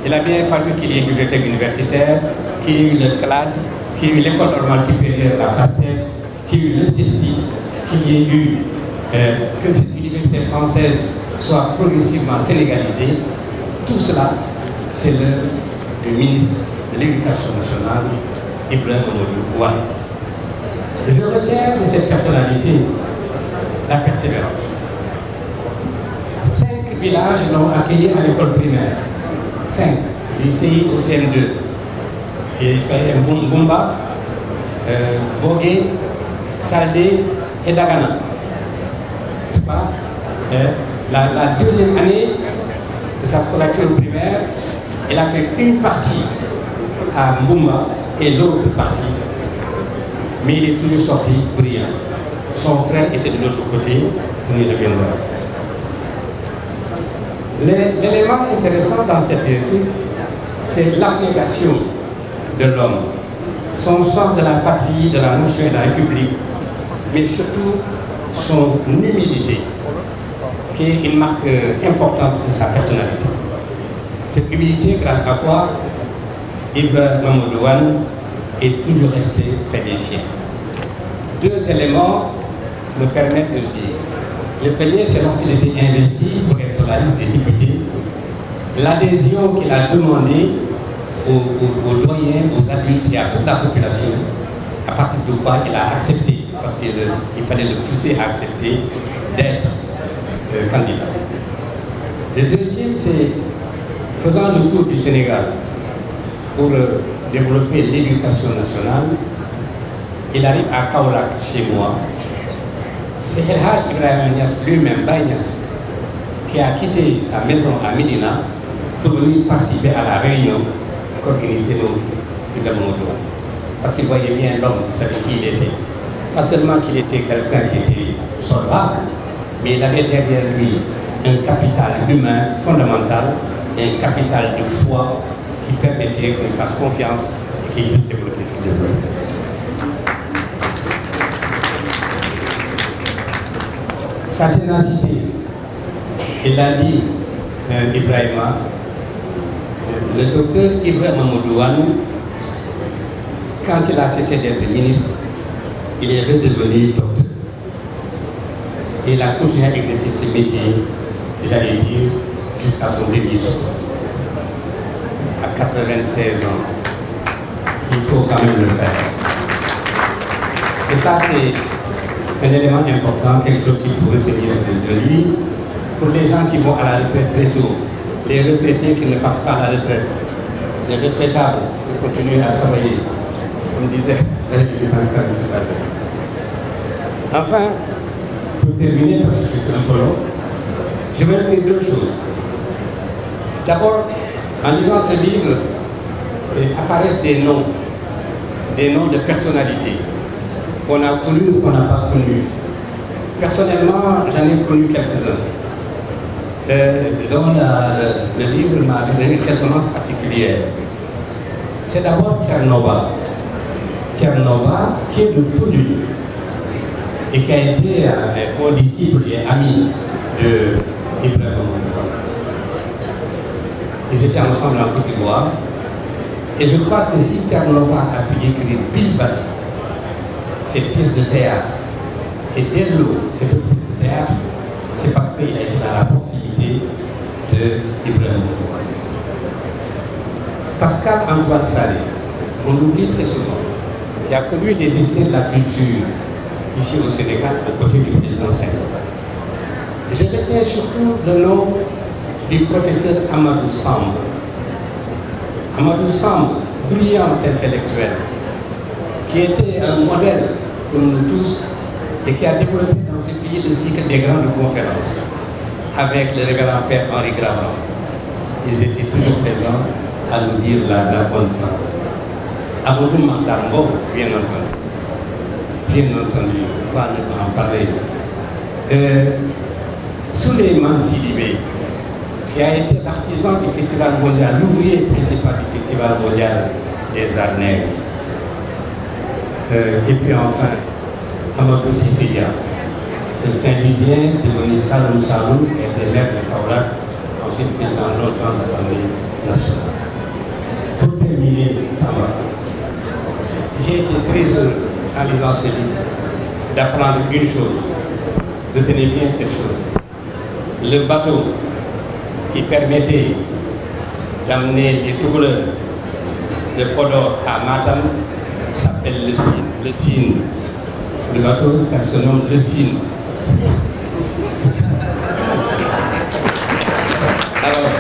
Il a bien fallu qu'il y ait une bibliothèque universitaire, qu'il y ait eu le CLAD, qu'il y ait eu l'école normale supérieure, la FASTEF, qu'il y ait eu le CESTI, qu'il y ait eu que cette université française soit progressivement sénégalisée. Tout cela, c'est l'œuvre du ministre de l'Éducation nationale, Ibrahima Mamadou Wan. Je retiens de cette personnalité la persévérance. 5 villages l'ont accueilli à l'école primaire. 5, lycée au CM2. Il fait Mbumba, Bogué, Saldé et Dagana. N'est-ce pas? La deuxième année de sa scolarité au primaire, il a fait une partie à Mbumba et l'autre partie. Mais il est toujours sorti brillant. Son frère était de l'autre côté, on y reviendra. L'élément intéressant dans cette étude, c'est l'abnégation de l'homme, son sens de la patrie, de la nation et de la République, mais surtout son humilité, qui est une marque importante de sa personnalité. Cette humilité, grâce à quoi Ibrahima Mamadou Wan est toujours resté près des siens. 2 éléments me permettent de le dire. Le premier, c'est lorsqu'il était investi pour être sur la liste des députés, l'adhésion qu'il a demandée aux doyens, aux adultes et à toute la population, à partir de quoi il a accepté, parce qu'il fallait le pousser à accepter d'être candidat. Le deuxième, c'est faisant le tour du Sénégal pour développer l'éducation nationale, il arrive à Kaolack, chez moi. C'est El Hadj Ibrahima Niass lui-même, Baye Niass, qui a quitté sa maison à Médina pour venir participer à la réunion qu'organisait Ibrahima Mamadou Wan. Parce qu'il voyait bien l'homme, il savait qui il était. Pas seulement qu'il était quelqu'un qui était solvable, mais il avait derrière lui un capital humain fondamental et un capital de foi qui permettait qu'on lui fasse confiance et qu'il puisse développer ce qu'il développe. Sa ténacité, il a dit Ibrahima, le docteur Ibrahima Mamadou Wan, quand il a cessé d'être ministre, il est redevenu docteur. Et il a continué à exercer ce métier, j'allais dire, jusqu'à son dernier souffle. À 96 ans, il faut quand même le faire. Et ça, c'est un élément important, quelque chose qu'il faut retenir de lui. Pour les gens qui vont à la retraite très tôt, les retraités qui ne partent pas à la retraite, les retraitables qui continuent à travailler, comme disait enfin, pour terminer, parce que c'est un peu long, je vais dire 2 choses. D'abord, en lisant ce livre, apparaissent des noms de personnalités qu'on a connus ou qu'on n'a pas connus. Personnellement, j'en ai connu quelques-uns. Dont le livre m'a donné une résonance particulière. C'est d'abord Tchernova, qui est de Foudu. et qui a été un condisciple et ami de Ibrahim Bouba. Ils étaient ensemble en Côte d'Ivoire. Et je crois que si Thierno a pu écrire Bill Bassi, cette pièce de théâtre, et Dello, cette pièce de théâtre, c'est parce qu'il a été dans la proximité de Ibrahim Bouba. Pascal Antoine Salé, on l'oublie très souvent, qui a connu les destinées de la culture ici au Sénégal, aux côtés du président Senghor. Je retiens surtout le nom du professeur Amadou Samb. Amadou Samb, brillant intellectuel, qui était un modèle pour nous tous et qui a développé dans ce pays le cycle des grandes conférences avec le révérend père Henri Gravran. Ils étaient toujours présents à nous dire la bonne parole. Amadou Mahtar Mbow, bien entendu, pas ne pas en parler. Souleymane Sidibé, qui a été l'artisan du Festival mondial, l'ouvrier principal du Festival mondial des arts nègres. Et puis enfin, Amadou Sissédia, ce Saint-Louisien devenu Saloum Saloum, était maire de Kaolack, ensuite président longtemps de l'Assemblée nationale. Pour terminer, j'ai été très heureux en lisant ce livre d'apprendre une chose. Retenez bien cette chose. Le bateau qui permettait d'amener les Toucouleurs de Podor à Matam s'appelle le Sine. Le Sine. Le bateau se nomme le Sine. Alors,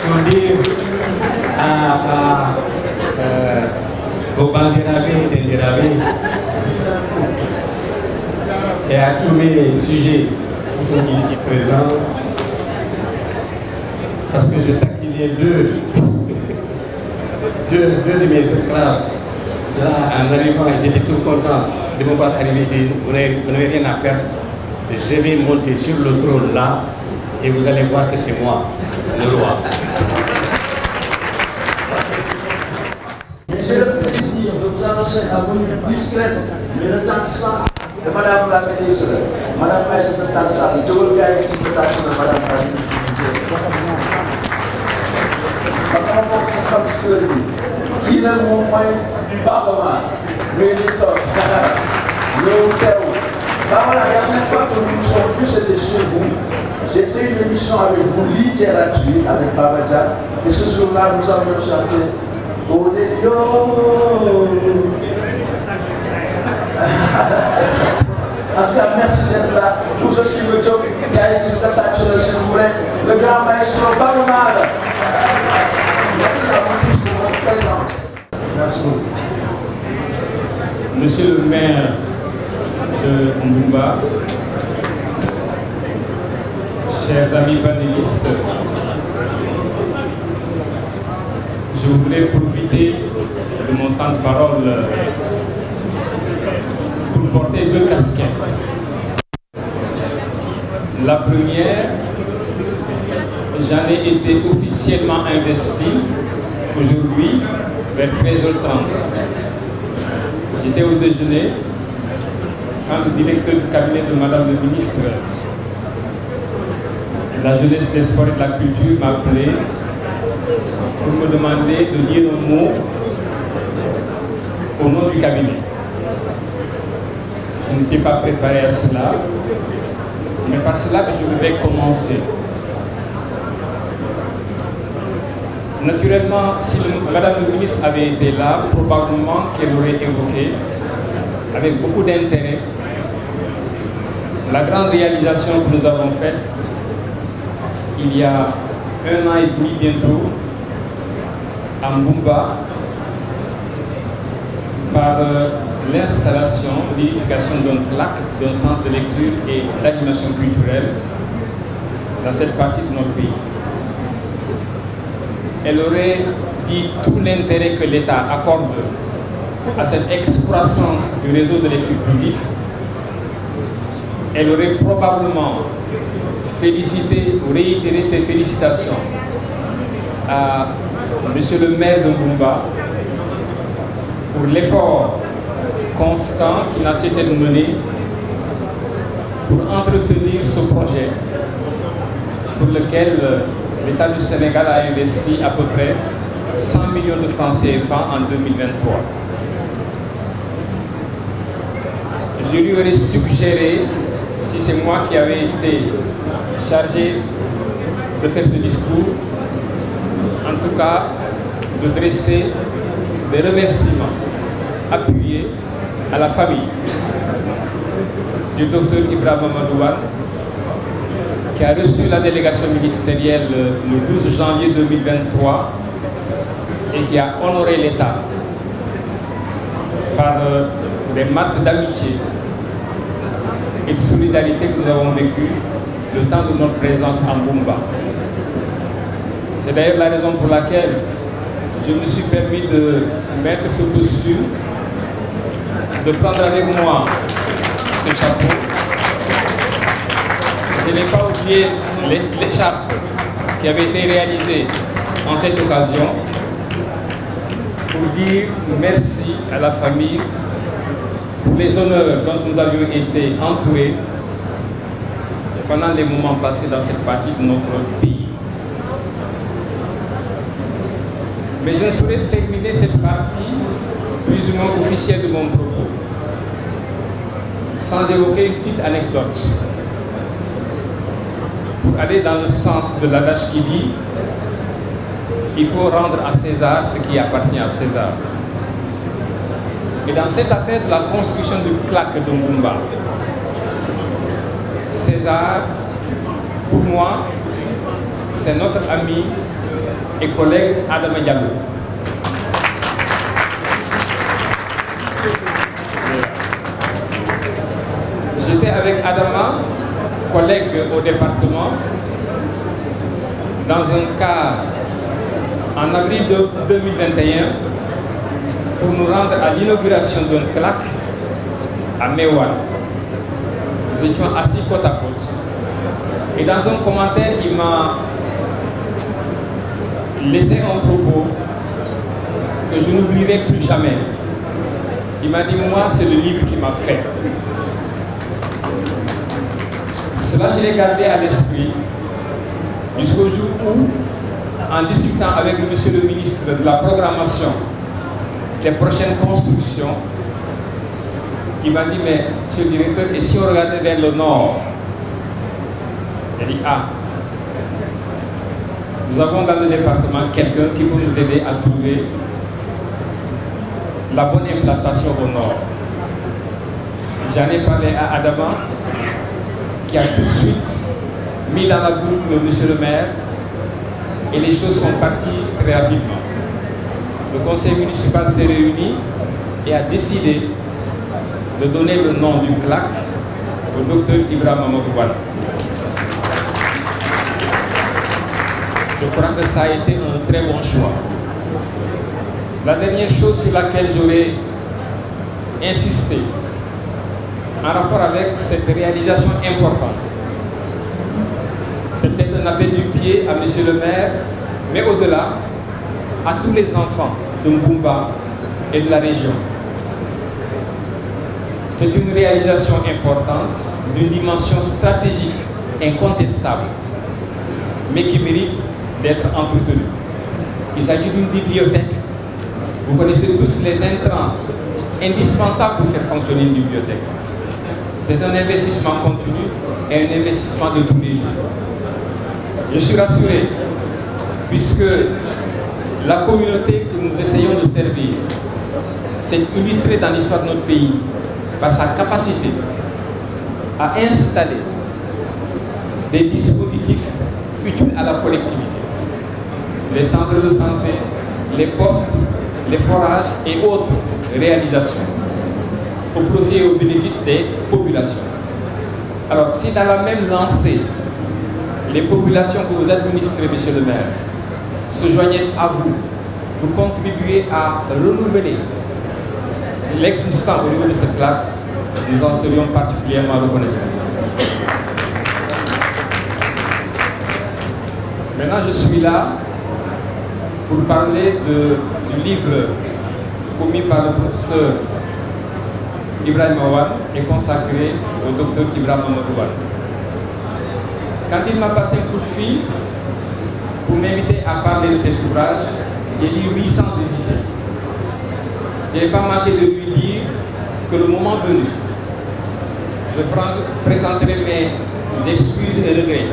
pour dire aux bandérabés et dérabés et à tous mes sujets qui sont ici présents, parce que je taquinais deux de mes esclaves. Là, en arrivant, j'étais tout content de me voir arriver. Vous n'avez rien à perdre. Je vais monter sur le trône là et vous allez voir que c'est moi, le roi. J'ai le plaisir de vous annoncer la venue discrète mais retentissante de Madame la ministre, Madame Aïssata Tall Sall, je veux gagner une citation de Madame la ministre. Madame la ministre, qui n'a mon point Babama, Mélito, Léotéo. Voilà, la dernière fois que nous nous sommes vus, c'était chez vous. J'ai fait une émission avec vous, littérature, avec Babadja, et ce jour-là, nous avions chanté Oh les yo. En tout cas, merci d'être là. Nous aussi, le job qui a été statue de Sénégal, le grand maestro Babama. Merci à vous tous pour votre présence. Merci beaucoup. Monsieur le maire de Mbumba, chers amis panélistes, je voulais profiter de mon temps de parole pour porter deux casquettes. La première, j'en ai été officiellement investi aujourd'hui vers 13h30. J'étais au déjeuner quand le directeur du cabinet de Madame le ministre de la jeunesse, des sports et de la culture m'a appelé pour me demander de dire un mot au nom du cabinet. Je n'étais pas préparé à cela, mais par cela que je voulais commencer. Naturellement, si Madame le ministre avait été là, probablement qu'elle aurait évoqué, avec beaucoup d'intérêt, la grande réalisation que nous avons faite il y a 1 an et demi bientôt à Mbumba par l'installation, l'édification d'un CLAC, d'un centre de lecture et d'animation culturelle dans cette partie de notre pays. Elle aurait dit tout l'intérêt que l'État accorde à cette excroissance du réseau de lecture publique. Elle aurait probablement félicité ou réitéré ses félicitations à Monsieur le maire de Mbumba pour l'effort constant qu'il n'a cessé de mener pour entretenir ce projet pour lequel l'État du Sénégal a investi à peu près 100 millions de francs CFA en 2023. Je lui aurais suggéré, si c'est moi qui avais été chargé de faire ce discours, en tout cas de dresser des remerciements appuyés à la famille du docteur Ibrahima Mamadou Wane, qui a reçu la délégation ministérielle le 12 janvier 2023 et qui a honoré l'État par des marques d'amitié et de solidarité que nous avons vécues le temps de notre présence en Bumba. C'est d'ailleurs la raison pour laquelle je me suis permis de mettre ce costume, de prendre avec moi ce chapeau. Je n'ai pas oublié l'écharpe qui avait été réalisée en cette occasion pour dire merci à la famille pour les honneurs dont nous avions été entourés pendant les moments passés dans cette partie de notre pays. Mais je ne saurais terminer cette partie plus ou moins officielle de mon propos sans évoquer une petite anecdote pour aller dans le sens de l'adage qui dit il faut rendre à César ce qui appartient à César. Et dans cette affaire de la construction du CLAC de Mbumba, César, pour moi, c'est notre ami et collègue Adama Diallo. J'étais avec Adama, collègue au département, dans un cas en avril 2021 pour nous rendre à l'inauguration d'un CLAC à Mewan. Nous étions assis côte à côte. Et dans un commentaire, il m'a laissé un propos que je n'oublierai plus jamais. Il m'a dit, moi, c'est le livre qui m'a fait. Cela, je l'ai gardé à l'esprit jusqu'au jour où, en discutant avec monsieur le ministre de la programmation des prochaines constructions, il m'a dit, mais monsieur le directeur, et si on regardait vers le nord? Il a dit, ah, nous avons dans le département quelqu'un qui peut nous aider à trouver la bonne implantation au nord. J'en ai parlé à Adama, qui a tout de suite mis dans la boucle monsieur le maire, et les choses sont parties très rapidement. Le conseil municipal s'est réuni et a décidé de donner le nom du CLAC au docteur Ibrahima Mamadou Wane. Je crois que ça a été un très bon choix. La dernière chose sur laquelle j'aurais insisté en rapport avec cette réalisation importante, c'était un appel du pied à monsieur le maire, mais au-delà, à tous les enfants de Mbumba et de la région. C'est une réalisation importante, d'une dimension stratégique incontestable, mais qui mérite d'être entretenue. Il s'agit d'une bibliothèque. Vous connaissez tous les intrants indispensables pour faire fonctionner une bibliothèque. C'est un investissement continu et un investissement de tous les jours. Je suis rassuré, puisque la communauté que nous essayons de servir s'est illustrée dans l'histoire de notre pays par sa capacité à installer des dispositifs utiles à la collectivité. Les centres de santé, les postes, les forages et autres réalisations au profit et au bénéfice des populations. Alors, si dans la même lancée, les populations que vous administrez, monsieur le maire, se joignaient à vous, vous contribuez à renouveler l'existant au niveau de ce CLAC, nous en serions particulièrement reconnaissants. Maintenant, je suis là pour parler du livre commis par le professeur Ibrahima Wane, est consacré au docteur Ibrahima Mamadou Wane. Quand il m'a passé un coup de fil pour m'inviter à parler de cet ouvrage, j'ai dit oui sans hésiter. Je n'ai pas manqué de lui dire que le moment venu, je présenterai mes excuses et regrets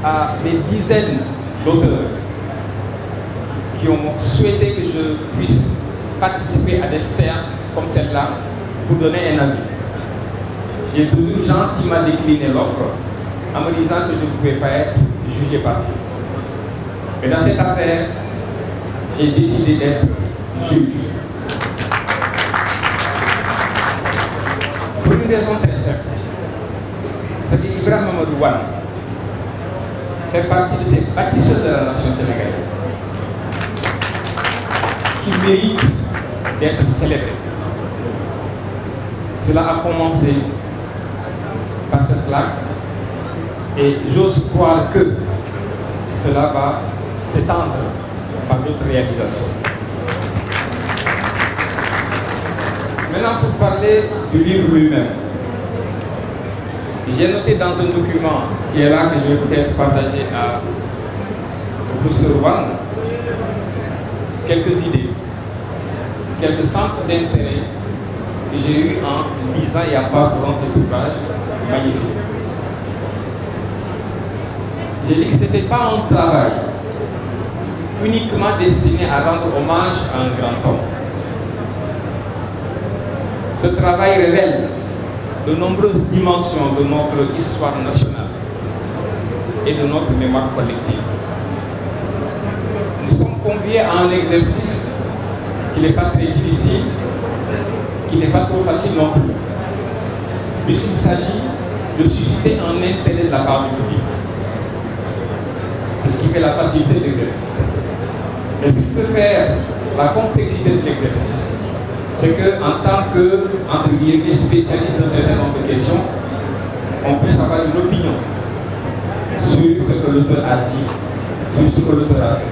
à des dizaines d'auteurs qui ont souhaité que je puisse participer à des séances comme celle-là pour donner un avis. J'ai toujours gentiment décliné l'offre en me disant que je ne pouvais pas être jugé parti. Et dans cette affaire, j'ai décidé d'être juge. Pour une raison très simple. C'est que Ibrahima Mamadou Wane fait partie de ces bâtisseurs de la nation sénégalaise qui méritent d'être célébrés. Cela a commencé par cette acte et j'ose croire que cela va s'étendre par d'autres réalisations. Maintenant, pour parler du livre lui-même, j'ai noté dans un document qui est là, que je vais peut-être partager à le professeur Wane, quelques idées, quelques centres d'intérêt que j'ai eu en lisant et en parcourant cet ouvrage magnifique. J'ai dit que ce n'était pas un travail uniquement destiné à rendre hommage à un grand homme. Ce travail révèle de nombreuses dimensions de notre histoire nationale et de notre mémoire collective. Nous sommes conviés à un exercice qui n'est pas très difficile, qui n'est pas trop facile non plus, puisqu'il s'agit de susciter un intérêt de la part du public. C'est ce qui fait la facilité de l'exercice. Mais ce qui peut faire la complexité de l'exercice, c'est qu'en tant que, entre guillemets, spécialiste d'un certain nombre de questions, on puisse avoir une opinion sur ce que l'auteur a dit, sur ce que l'auteur a fait.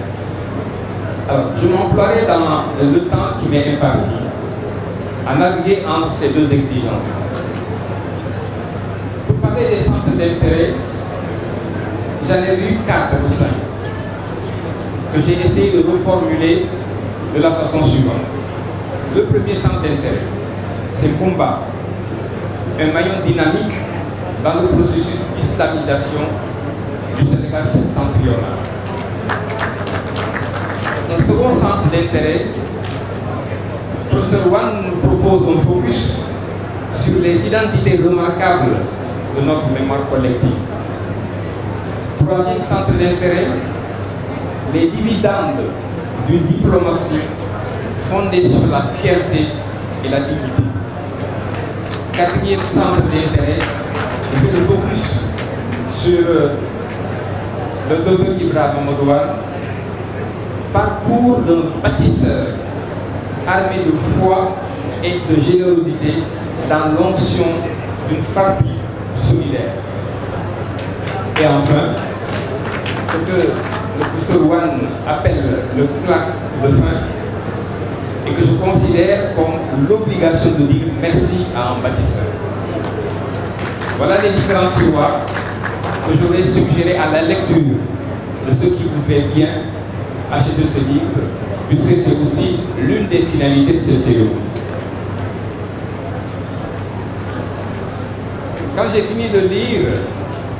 Alors, je m'emploierai dans le temps qui m'est imparti à naviguer entre ces deux exigences. Pour parler des centres d'intérêt, j'en ai vu 4 ou 5 que j'ai essayé de reformuler de la façon suivante. Le premier centre d'intérêt, c'est Bumba, un maillon dynamique dans le processus d'islamisation du Sénégal septentrional. Un second centre d'intérêt, le professeur Wane nous propose un focus sur les identités remarquables de notre mémoire collective. Troisième centre d'intérêt, les dividendes d'une diplomatie fondée sur la fierté et la dignité. Quatrième centre d'intérêt, il fait le focus sur le docteur Ibrahima Mamadou Wane, parcours d'un bâtisseur armé de foi et de générosité dans l'onction d'une famille solidaire. Et enfin, ce que le professeur Wane appelle le claque de fin et que je considère comme l'obligation de dire merci à un bâtisseur. Voilà les différents tiroirs que j'aurais suggéré à la lecture de ceux qui voudraient bien acheter ce livre, puisque c'est aussi l'une des finalités de ces cérémonies. Quand j'ai fini de lire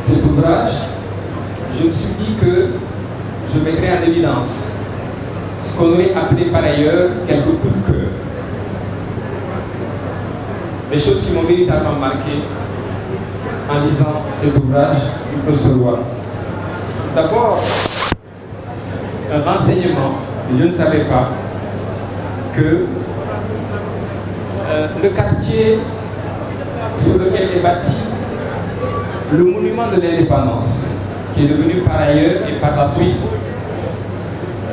cet ouvrage, je me suis dit que je mettrais en évidence ce qu'on aurait appelé par ailleurs quelques coups de cœur. Des choses qui m'ont véritablement marqué en lisant cet ouvrage du professeur Wane. D'abord, un renseignement, je ne savais pas que le quartier sur lequel est bâti le monument de l'indépendance, qui est devenu par ailleurs et par la suite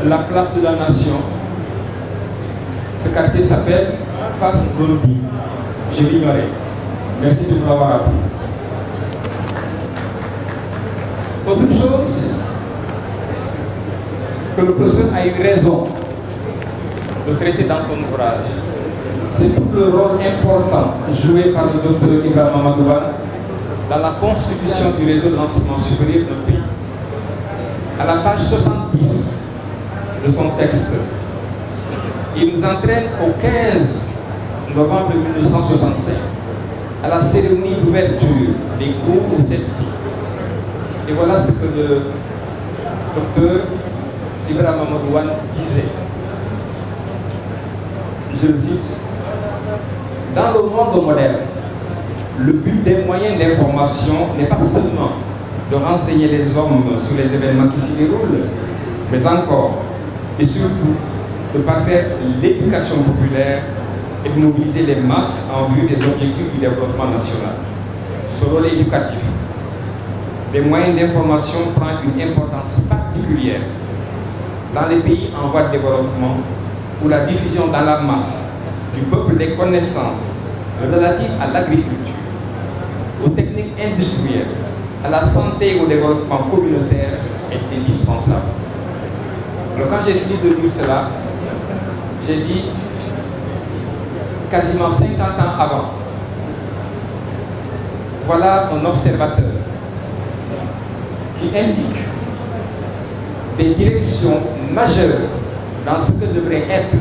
la place de la nation. Ce quartier s'appelle Fass Goldie. Je l'ignorais. Merci de me l'avoir appris. Autre chose que le professeur a eu raison de traiter dans son ouvrage, c'est tout le rôle important joué par le Dr Ibrahima Mamadou Wane dans la constitution du réseau de l'enseignement supérieur de notre pays. À la page 70 de son texte, il nous entraîne au 15 novembre 1965 à la cérémonie d'ouverture des cours au CESTI. Et voilà ce que le docteur Ibrahima Mamadou Wane disait. Je le cite: dans le monde moderne, le but des moyens d'information n'est pas seulement de renseigner les hommes sur les événements qui s'y déroulent, mais encore et surtout de parfaire l'éducation populaire et de mobiliser les masses en vue des objectifs du développement national. Ce rôle éducatif des moyens d'information prend une importance particulière dans les pays en voie de développement, où la diffusion dans la masse du peuple des connaissances relatives à l'agriculture, aux techniques industrielles, à la santé et au développement communautaire est indispensable. Alors quand j'ai fini de lire cela, j'ai dit, quasiment 50 ans avant, voilà un observateur qui indique des directions majeures dans ce que devrait être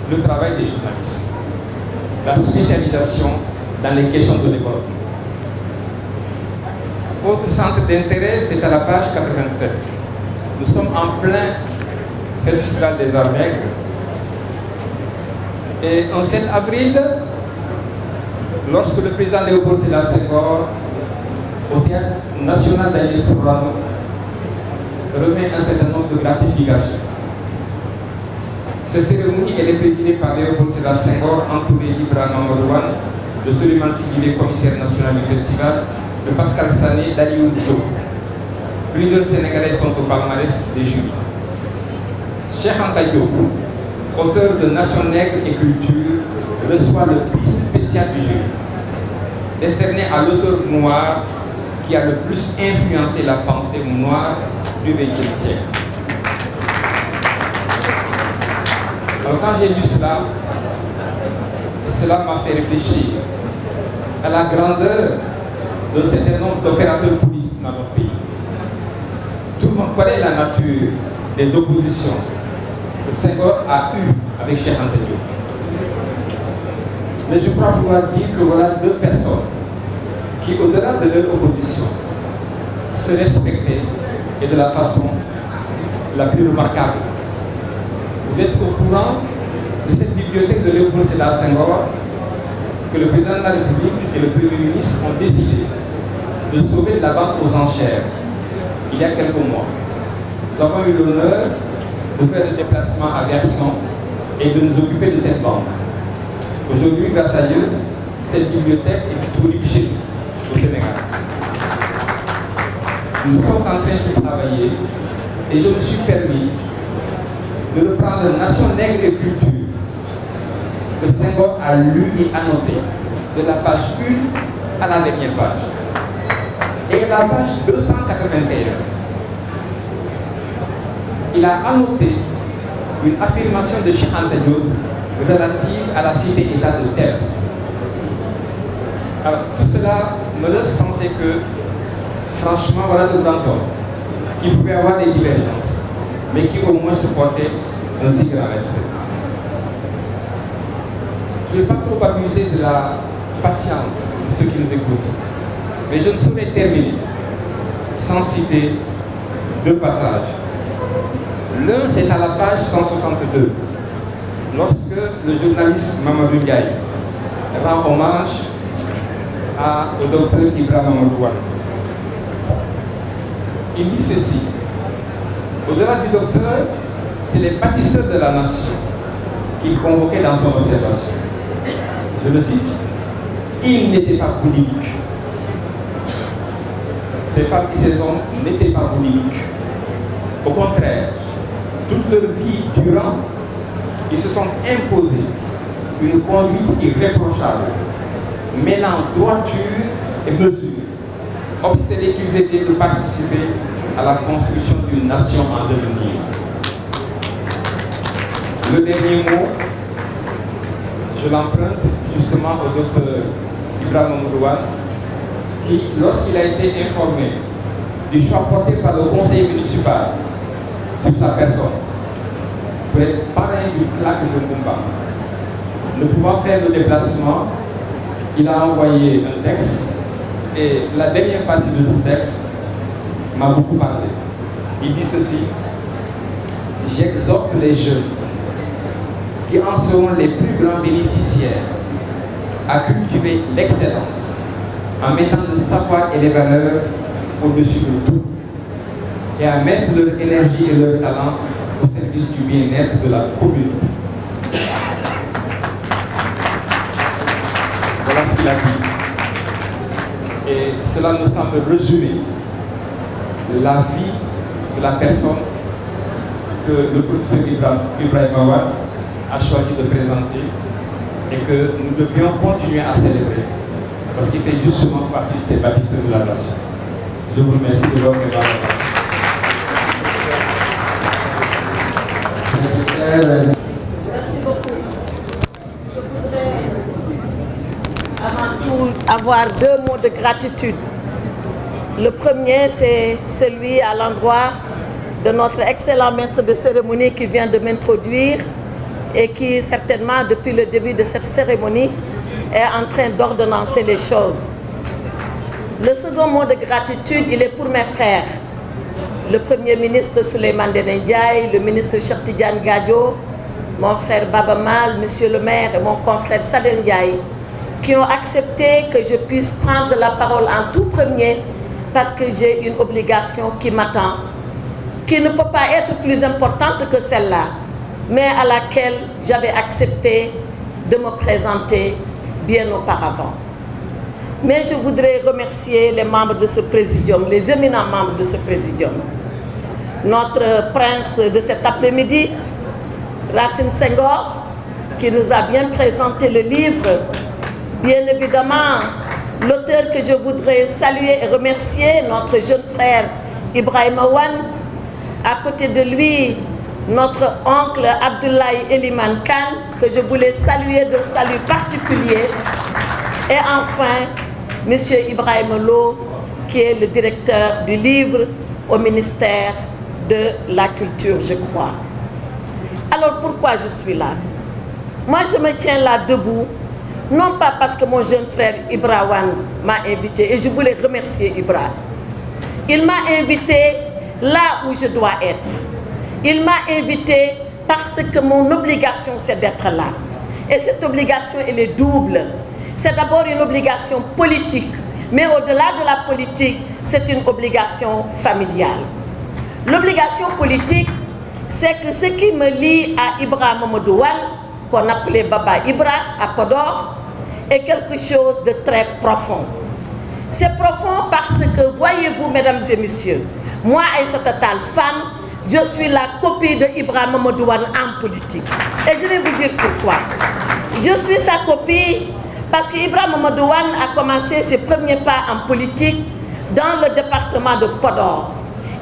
le travail des journalistes, la spécialisation dans les questions de développement. Autre centre d'intérêt, c'est à la page 87. Nous sommes en plein Festival des Arts Nègres. Et en 7 avril, lorsque le président Léopold Sédar Senghor, au Théâtre National d'Agnès Sorano, remet un certain nombre de gratifications. Cette cérémonie elle est présidée par Léopold Sédar Senghor, entouré d'Ibrahima Mamadou Wane, de Souleymane Sidibé, commissaire national du festival, de Pascal Sané, d'Aliou Diop. Plusieurs Sénégalais sont au palmarès des jurys. Cheikh Anta Diop, auteur de Nation Nègre et Culture, reçoit le prix spécial du jury, décerné à l'auteur noir qui a le plus influencé la pensée noire du XXe siècle. Alors quand j'ai lu cela, cela m'a fait réfléchir à la grandeur d'un certain nombre d'opérateurs politiques dans notre pays. Tout le monde connaît la nature des oppositions que Senghor a eues avec Cheikh Anta Diop. Mais je crois pouvoir dire que voilà 2 personnes qui, au-delà de leur opposition, se respectaient et de la façon la plus remarquable. Vous êtes au courant de cette bibliothèque de Léopold Sédar Senghor que le président de la République et le Premier ministre ont décidé de sauver la vente aux enchères il y a quelques mois. Nous avons eu l'honneur de faire des déplacements à Verson et de nous occuper de cette vente. Aujourd'hui, grâce à Dieu, cette bibliothèque est disponible chez nous, au Sénégal. Nous sommes en train de travailler et je me suis permis de reprendre Nation Nègre et Culture que Senghor a lu et annoté de la page 1 à la dernière page. Et à la page 281, il a annoté une affirmation de Cheikh Anta Diop relative à la cité-État de Terre. Alors tout cela me laisse penser que, franchement, voilà de grands hommes qui pouvaient avoir des divergences, mais qui au moins se portaient un si grand respect. Je ne vais pas trop abuser de la patience de ceux qui nous écoutent, mais je ne saurais terminer sans citer 2 passages. L'un, c'est à la page 162, lorsque le journaliste Mamadou Ndiaye rend hommage au docteur Ibrahima Mamadou Wane. Il dit ceci: au-delà du docteur, c'est les bâtisseurs de la nation qu'il convoquait dans son observation. Je le cite: ils n'étaient pas boulimiques. Ces femmes et ces hommes n'étaient pas boulimiques. Au contraire, toute leur vie durant, ils se sont imposés une conduite irréprochable, mêlant droiture et mesure, obsédés qu'ils étaient de participer à la construction d'une nation en devenir. Le dernier mot, je l'emprunte justement au docteur Ibrahima Mamadou Wane, qui, lorsqu'il a été informé du choix porté par le conseil municipal sur sa personne, pour être parrain du CLAC de Ngoumba, ne pouvant faire le déplacement, il a envoyé un texte, et la dernière partie de ce texte m'a beaucoup parlé. Il dit ceci: j'exhorte les jeunes qui en seront les plus grands bénéficiaires à cultiver l'excellence en mettant le savoir et les valeurs au-dessus de tout et à mettre leur énergie et leur talent au service du bien-être de la communauté. Voilà ce qu'il a dit. Et cela me semble résumer la vie de la personne que le professeur Ibrahima Wane a choisi de présenter et que nous devions continuer à célébrer parce qu'il fait justement partie de ces bâtisseurs de la nation. Je vous remercie de votre évaluation. Merci beaucoup. Je voudrais avant tout avoir 2 mots de gratitude. Le premier, c'est celui à l'endroit de notre excellent maître de cérémonie qui vient de m'introduire et qui certainement depuis le début de cette cérémonie est en train d'ordonnancer les choses. Le second mot de gratitude, il est pour mes frères. Le Premier ministre Souleymane Ndéné Ndiaye, le ministre Cheikh Tidiane Gadio, mon frère Baba Mal, monsieur le maire et mon confrère Sadel Ndiaye, qui ont accepté que je puisse prendre la parole en tout premier parce que j'ai une obligation qui m'attend, qui ne peut pas être plus importante que celle-là, mais à laquelle j'avais accepté de me présenter bien auparavant. Mais je voudrais remercier les membres de ce présidium, les éminents membres de ce présidium. Notre prince de cet après-midi, Racine Senghor, qui nous a bien présenté le livre. Bien évidemment, l'auteur que je voudrais saluer et remercier, notre jeune frère Ibrahima Wane. À côté de lui, notre oncle Abdoulaye Eliman Khan, que je voulais saluer d'un salut particulier. Et enfin, M. Ibrahima Lo, qui est le directeur du livre au ministère de la Culture, je crois. Alors pourquoi je suis là? Moi, je me tiens là debout, non pas parce que mon jeune frère Ibra Wane m'a invité, et je voulais remercier Ibra. Il m'a invité là où je dois être. Il m'a invité parce que mon obligation, c'est d'être là. Et cette obligation, elle est double. C'est d'abord une obligation politique, mais au-delà de la politique, c'est une obligation familiale. L'obligation politique, c'est que ce qui me lie à Ibra Mamadou Wane, qu'on appelait Baba Ibra à Podor, est quelque chose de très profond. C'est profond parce que, voyez-vous, mesdames et messieurs, moi, Aïssata Tall, femme, je suis la copie de Ibra Mamadou Wane en politique. Et je vais vous dire pourquoi. Je suis sa copie parce que Ibra Mamadou Wane a commencé ses premiers pas en politique dans le département de Podor.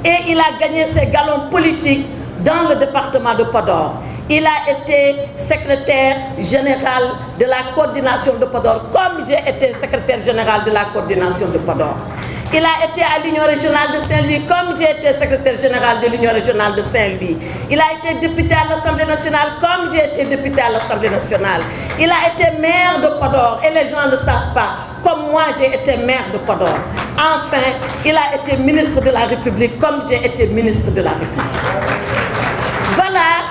Et il a gagné ses galons politiques dans le département de Podor. Il a été secrétaire général de la coordination de Podor, comme j'ai été secrétaire général de la coordination de Podor. Il a été à l'Union régionale de Saint-Louis, comme j'ai été secrétaire général de l'Union régionale de Saint-Louis. Il a été député à l'Assemblée nationale, comme j'ai été député à l'Assemblée nationale. Il a été maire de Podor, et les gens ne le savent pas, comme moi j'ai été maire de Podor. Enfin, il a été ministre de la République, comme j'ai été ministre de la République. Voilà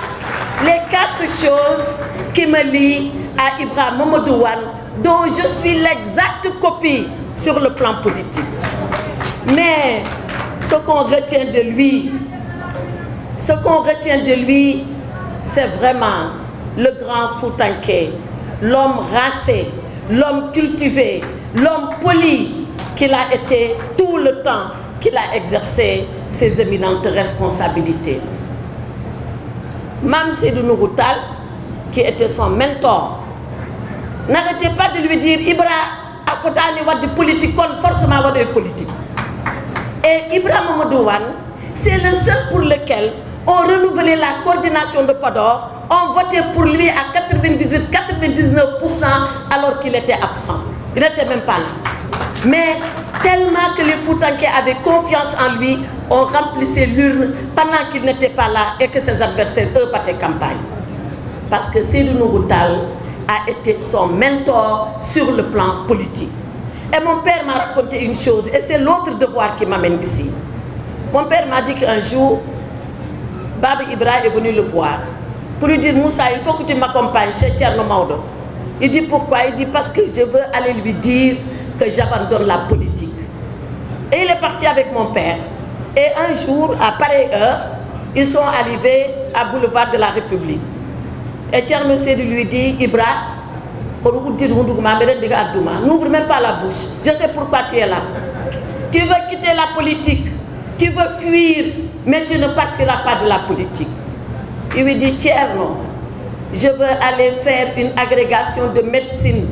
les 4 choses qui me lient à Ibra Mamadou Wane, dont je suis l'exacte copie sur le plan politique. Mais ce qu'on retient de lui, c'est vraiment le grand Foutanké, l'homme racé, l'homme cultivé, l'homme poli qu'il a été tout le temps qu'il a exercé ses éminentes responsabilités. Mam Seydou Nourou Tall, qui était son mentor, n'arrêtez pas de lui dire Ibra a fotani wadi politique, forcément wadi politique. Et Ibra Mamadou Wane, c'est le seul pour lequel ont renouvelé la coordination de Podor, ont voté pour lui à 98-99% alors qu'il était absent. Il n'était même pas là. Mais tellement que les Foutanké avaient confiance en lui, ont rempli l'urne pendant qu'il n'était pas là et que ses adversaires, eux, battaient campagne. Parce que Seydou Nourou Tall a été son mentor sur le plan politique. Et mon père m'a raconté une chose, et c'est l'autre devoir qui m'amène ici. Mon père m'a dit qu'un jour, Babi Ibra est venu le voir pour lui dire, Moussa, il faut que tu m'accompagnes chez Thierno Maodo. Il dit pourquoi? Il dit parce que je veux aller lui dire que j'abandonne la politique. Et il est parti avec mon père. Et un jour, à pareille heure, ils sont arrivés à Boulevard de la République. Et Thierno Seydou lui dit, Ibra, n'ouvre même pas la bouche. Je sais pourquoi tu es là. Tu veux quitter la politique. Tu veux fuir, mais tu ne partiras pas de la politique. Il lui dit, Thierno, je veux aller faire une agrégation de médecine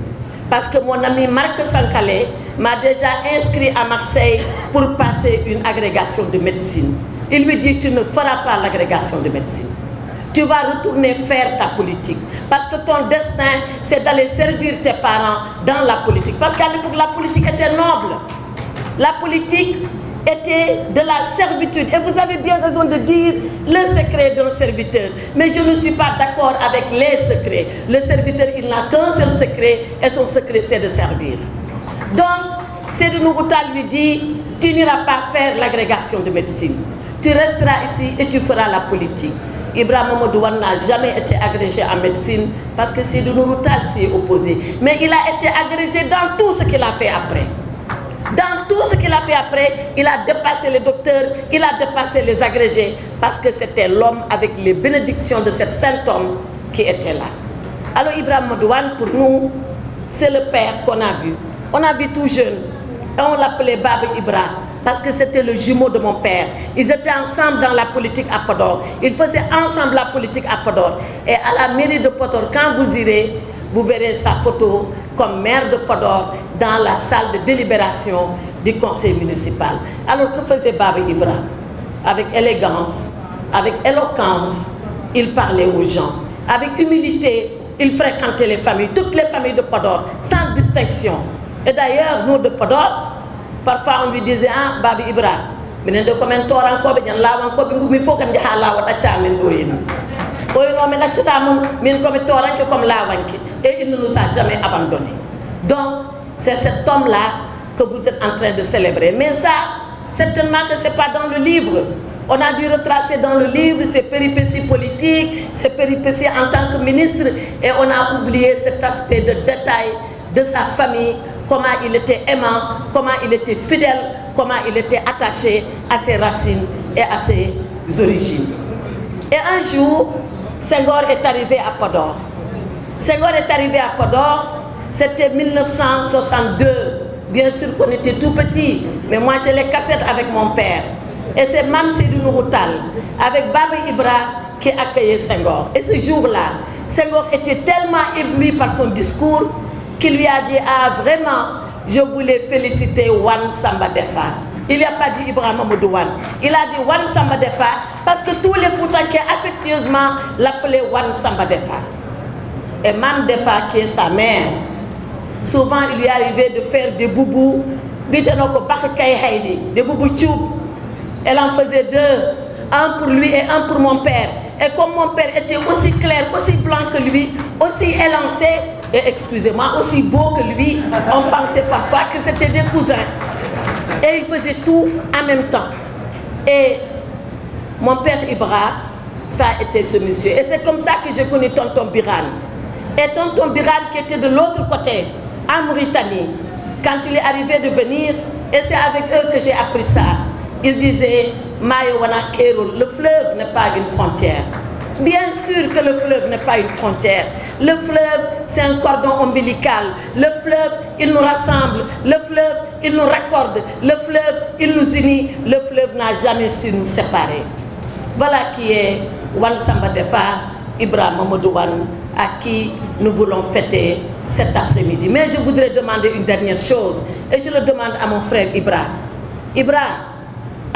parce que mon ami Marc Sankale m'a déjà inscrit à Marseille pour passer une agrégation de médecine. Il lui dit, tu ne feras pas l'agrégation de médecine. Tu vas retourner faire ta politique. Parce que ton destin, c'est d'aller servir tes parents dans la politique. Parce qu'à l'époque, la politique était noble. La politique était de la servitude. Et vous avez bien raison de dire le secret d'un serviteur. Mais je ne suis pas d'accord avec les secrets. Le serviteur, il n'a qu'un seul secret, et son secret, c'est de servir. Donc, Seydou Nourou Tall lui dit, tu n'iras pas faire l'agrégation de médecine. Tu resteras ici et tu feras la politique. Ibrahima Mamadou Wane n'a jamais été agrégé en médecine parce que Seydou Nourou Tall s'y est opposé. Mais il a été agrégé dans tout ce qu'il a fait après. Dans tout ce qu'il a fait après, il a dépassé les docteurs, il a dépassé les agrégés parce que c'était l'homme avec les bénédictions de cet saint homme qui était là. Alors Ibrahima Mamadou Wane, pour nous, c'est le père qu'on a vu. On a vu tout jeune et on l'appelait Babi Ibra. Parce que c'était le jumeau de mon père. Ils étaient ensemble dans la politique à Podor. Ils faisaient ensemble la politique à Podor. Et à la mairie de Podor, quand vous irez, vous verrez sa photo comme maire de Podor dans la salle de délibération du conseil municipal. Alors que faisait Babi Ibra? Avec élégance, avec éloquence, il parlait aux gens. Avec humilité, il fréquentait les familles, toutes les familles de Podor, sans distinction. Et d'ailleurs, nous de Podor, parfois on lui disait, ah, Babi Ibra, mais de comment encore bien là encore il faut que je la wata chamen doyen. Oui, non, mais là c'est ça, mais comme toran que comme la wanki, et il ne nous a jamais abandonnés. Donc, c'est cet homme-là que vous êtes en train de célébrer. Mais ça, certainement que c'est pas dans le livre. On a dû retracer dans le livre ses péripéties politiques, ses péripéties en tant que ministre, et on a oublié cet aspect de détail de sa famille. Comment il était aimant, comment il était fidèle, comment il était attaché à ses racines et à ses origines. Et un jour, Senghor est arrivé à Podor. Senghor est arrivé à Podor, c'était 1962. Bien sûr qu'on était tout petit, mais moi j'ai les cassettes avec mon père. Et c'est Mam Seydou Nourou Tall, avec Babi Ibra, qui accueillait Senghor. Et ce jour-là, Senghor était tellement ébloui par son discours qu'il lui a dit, ah vraiment, je voulais féliciter Wane Samba Defa. Il n'a pas dit Ibrahima Mamadou Wane. Il a dit Wane Samba Defa parce que tous les Foutanké affectueusement l'appelaient Wane Samba Defa. Et Mam Defa, qui est sa mère, souvent il lui arrivait de faire des boubous, des boubous tchoub. Elle en faisait deux, un pour lui et un pour mon père. Et comme mon père était aussi clair, aussi blanc que lui, aussi élancé, et excusez-moi, aussi beau que lui, on pensait parfois que c'était des cousins. Et ils faisaient tout en même temps. Et mon père Ibra, ça a été ce monsieur. Et c'est comme ça que je connais Tonton Biran. Et Tonton Biran qui était de l'autre côté, en Mauritanie, quand il est arrivé de venir, et c'est avec eux que j'ai appris ça. Il disait, Mayo Wana Kerul, le fleuve n'est pas une frontière. Bien sûr que le fleuve n'est pas une frontière. Le fleuve, c'est un cordon ombilical. Le fleuve, il nous rassemble. Le fleuve, il nous raccorde. Le fleuve, il nous unit. Le fleuve n'a jamais su nous séparer. Voilà qui est Wane Samba Defa, Ibrahima Mamadou Wane, à qui nous voulons fêter cet après-midi. Mais je voudrais demander une dernière chose, et je le demande à mon frère Ibra. Ibra,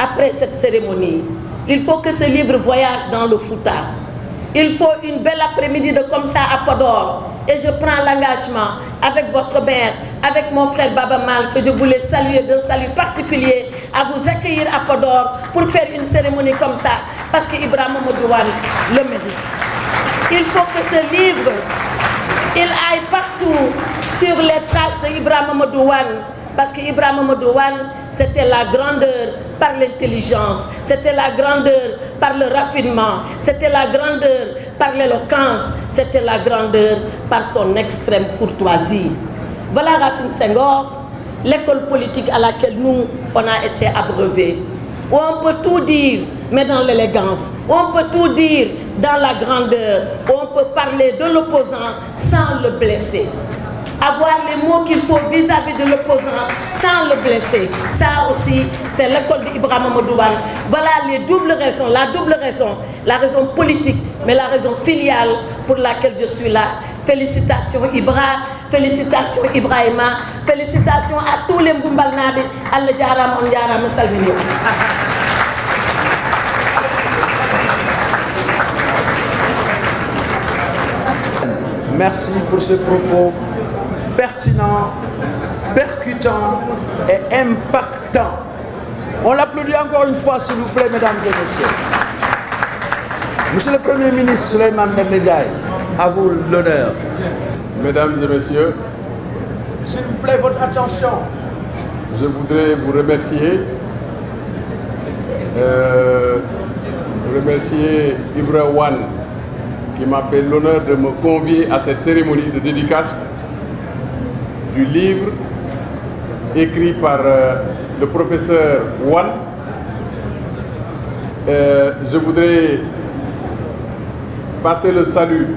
après cette cérémonie, il faut que ce livre voyage dans le Fouta. Il faut une belle après-midi de comme ça à Podor. Et je prends l'engagement avec votre mère, avec mon frère Baba Mal, que je voulais saluer d'un salut particulier, à vous accueillir à Podor pour faire une cérémonie comme ça, parce que Ibrahim Modouane le mérite. Il faut que ce livre, il aille partout sur les traces de Ibrahim Modouane, parce que Ibrahim Modouane, c'était la grandeur par l'intelligence, c'était la grandeur par le raffinement, c'était la grandeur par l'éloquence, c'était la grandeur par son extrême courtoisie. Voilà Racine Senghor, l'école politique à laquelle nous, on a été abreuvés. Où on peut tout dire, mais dans l'élégance. Où on peut tout dire dans la grandeur. Où on peut parler de l'opposant sans le blesser. Avoir les mots qu'il faut vis-à-vis de l'opposant sans le blesser. Ça aussi, c'est l'école d'Ibrahim Modouane. Voilà les doubles raisons, la double raison, la raison politique, mais la raison filiale pour laquelle je suis là. Félicitations Ibra, félicitations Ibrahima, félicitations à tous les Mboumbal Nabi, Allah Jaram, on Jaram, Salvini. Merci pour ce propos pertinent, percutant et impactant. On l'applaudit encore une fois, s'il vous plaît, mesdames et messieurs. Monsieur le Premier ministre Souleymane Ndéné Ndiaye, à vous l'honneur. Mesdames et messieurs, s'il vous plaît, votre attention. Je voudrais vous remercier. Remercier Ibra Wan qui m'a fait l'honneur de me convier à cette cérémonie de dédicace du livre écrit par le professeur Wan. Je voudrais passer le salut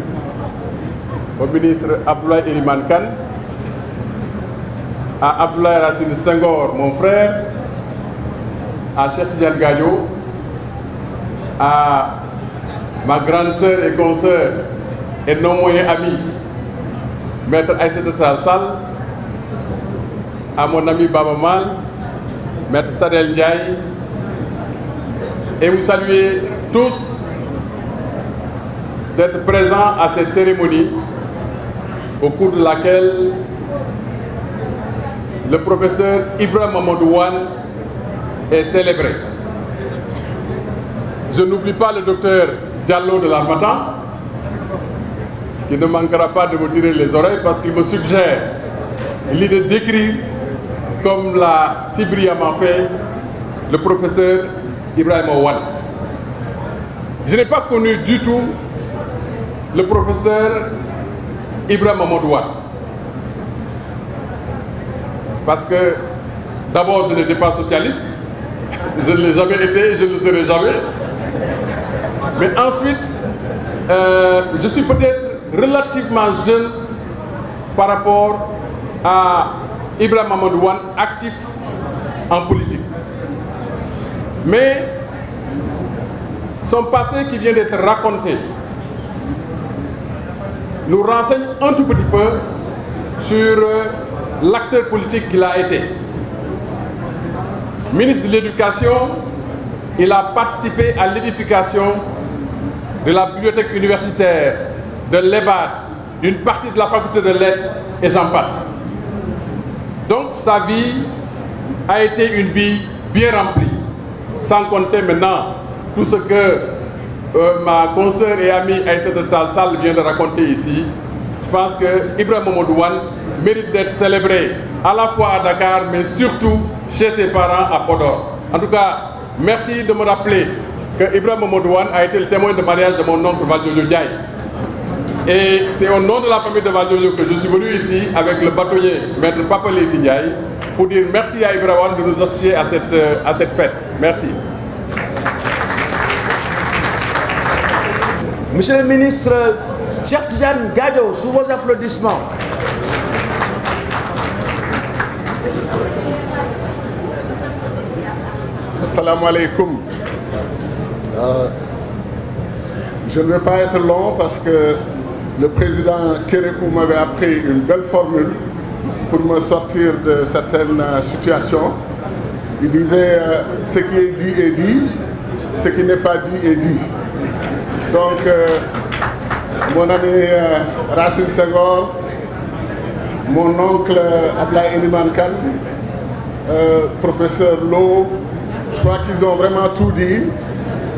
au ministre Abdoulaye Elimane Kane, à Abdoulaye Racine Senghor, mon frère, à Cheikh Tidiane Gadio, à ma grande sœur et consoeur et non moyen ami, Maître Aïssata Tall Sall, à mon ami Baba Mal, Maître Sadel Ndiaye, et vous saluer tous d'être présents à cette cérémonie au cours de laquelle le professeur Ibrahim Modouane est célébré. Je n'oublie pas le docteur Diallo de l'Harmattan, qui ne manquera pas de me tirer les oreilles parce qu'il me suggère l'idée d'écrire, comme l'a si brillamment fait le professeur Ibrahim Wan. Je n'ai pas connu du tout le professeur Ibrahim Modouane, parce que d'abord je n'étais pas socialiste, je ne l'ai jamais été, je ne le serai jamais. Mais ensuite, je suis peut-être relativement jeune par rapport à Ibrahim Modouane, actif en politique. Mais son passé qui vient d'être raconté nous renseigne un tout petit peu sur l'acteur politique qu'il a été. Ministre de l'Éducation, il a participé à l'édification de la bibliothèque universitaire, de l'EBAD, d'une partie de la faculté de lettres, et j'en passe. Donc sa vie a été une vie bien remplie, sans compter maintenant tout ce que ma consoeur et amie Aïssata Tall Sall vient de raconter ici. Je pense que Ibrahim Modouane mérite d'être célébré à la fois à Dakar, mais surtout chez ses parents à Podor. En tout cas, merci de me rappeler que Ibrahim Modouane a été le témoin de mariage de mon oncle Valdiodio Ndiaye. Et c'est au nom de la famille de Valdiodio que je suis venu ici avec le bâtonnier Maître Papa Leyti Ndiaye pour dire merci à Ibrahim de nous associer à cette fête. Merci. Monsieur le ministre Cheikh Tidiane Gadio, sous vos applaudissements. Assalamu alaikum. Je ne vais pas être long parce que le président Kérékou m'avait appris une belle formule pour me sortir de certaines situations. Il disait ce qui est dit, ce qui n'est pas dit est dit. Donc, mon ami Racine Senghor, mon oncle Ablaye Eliman Kane, professeur Lo, je crois qu'ils ont vraiment tout dit.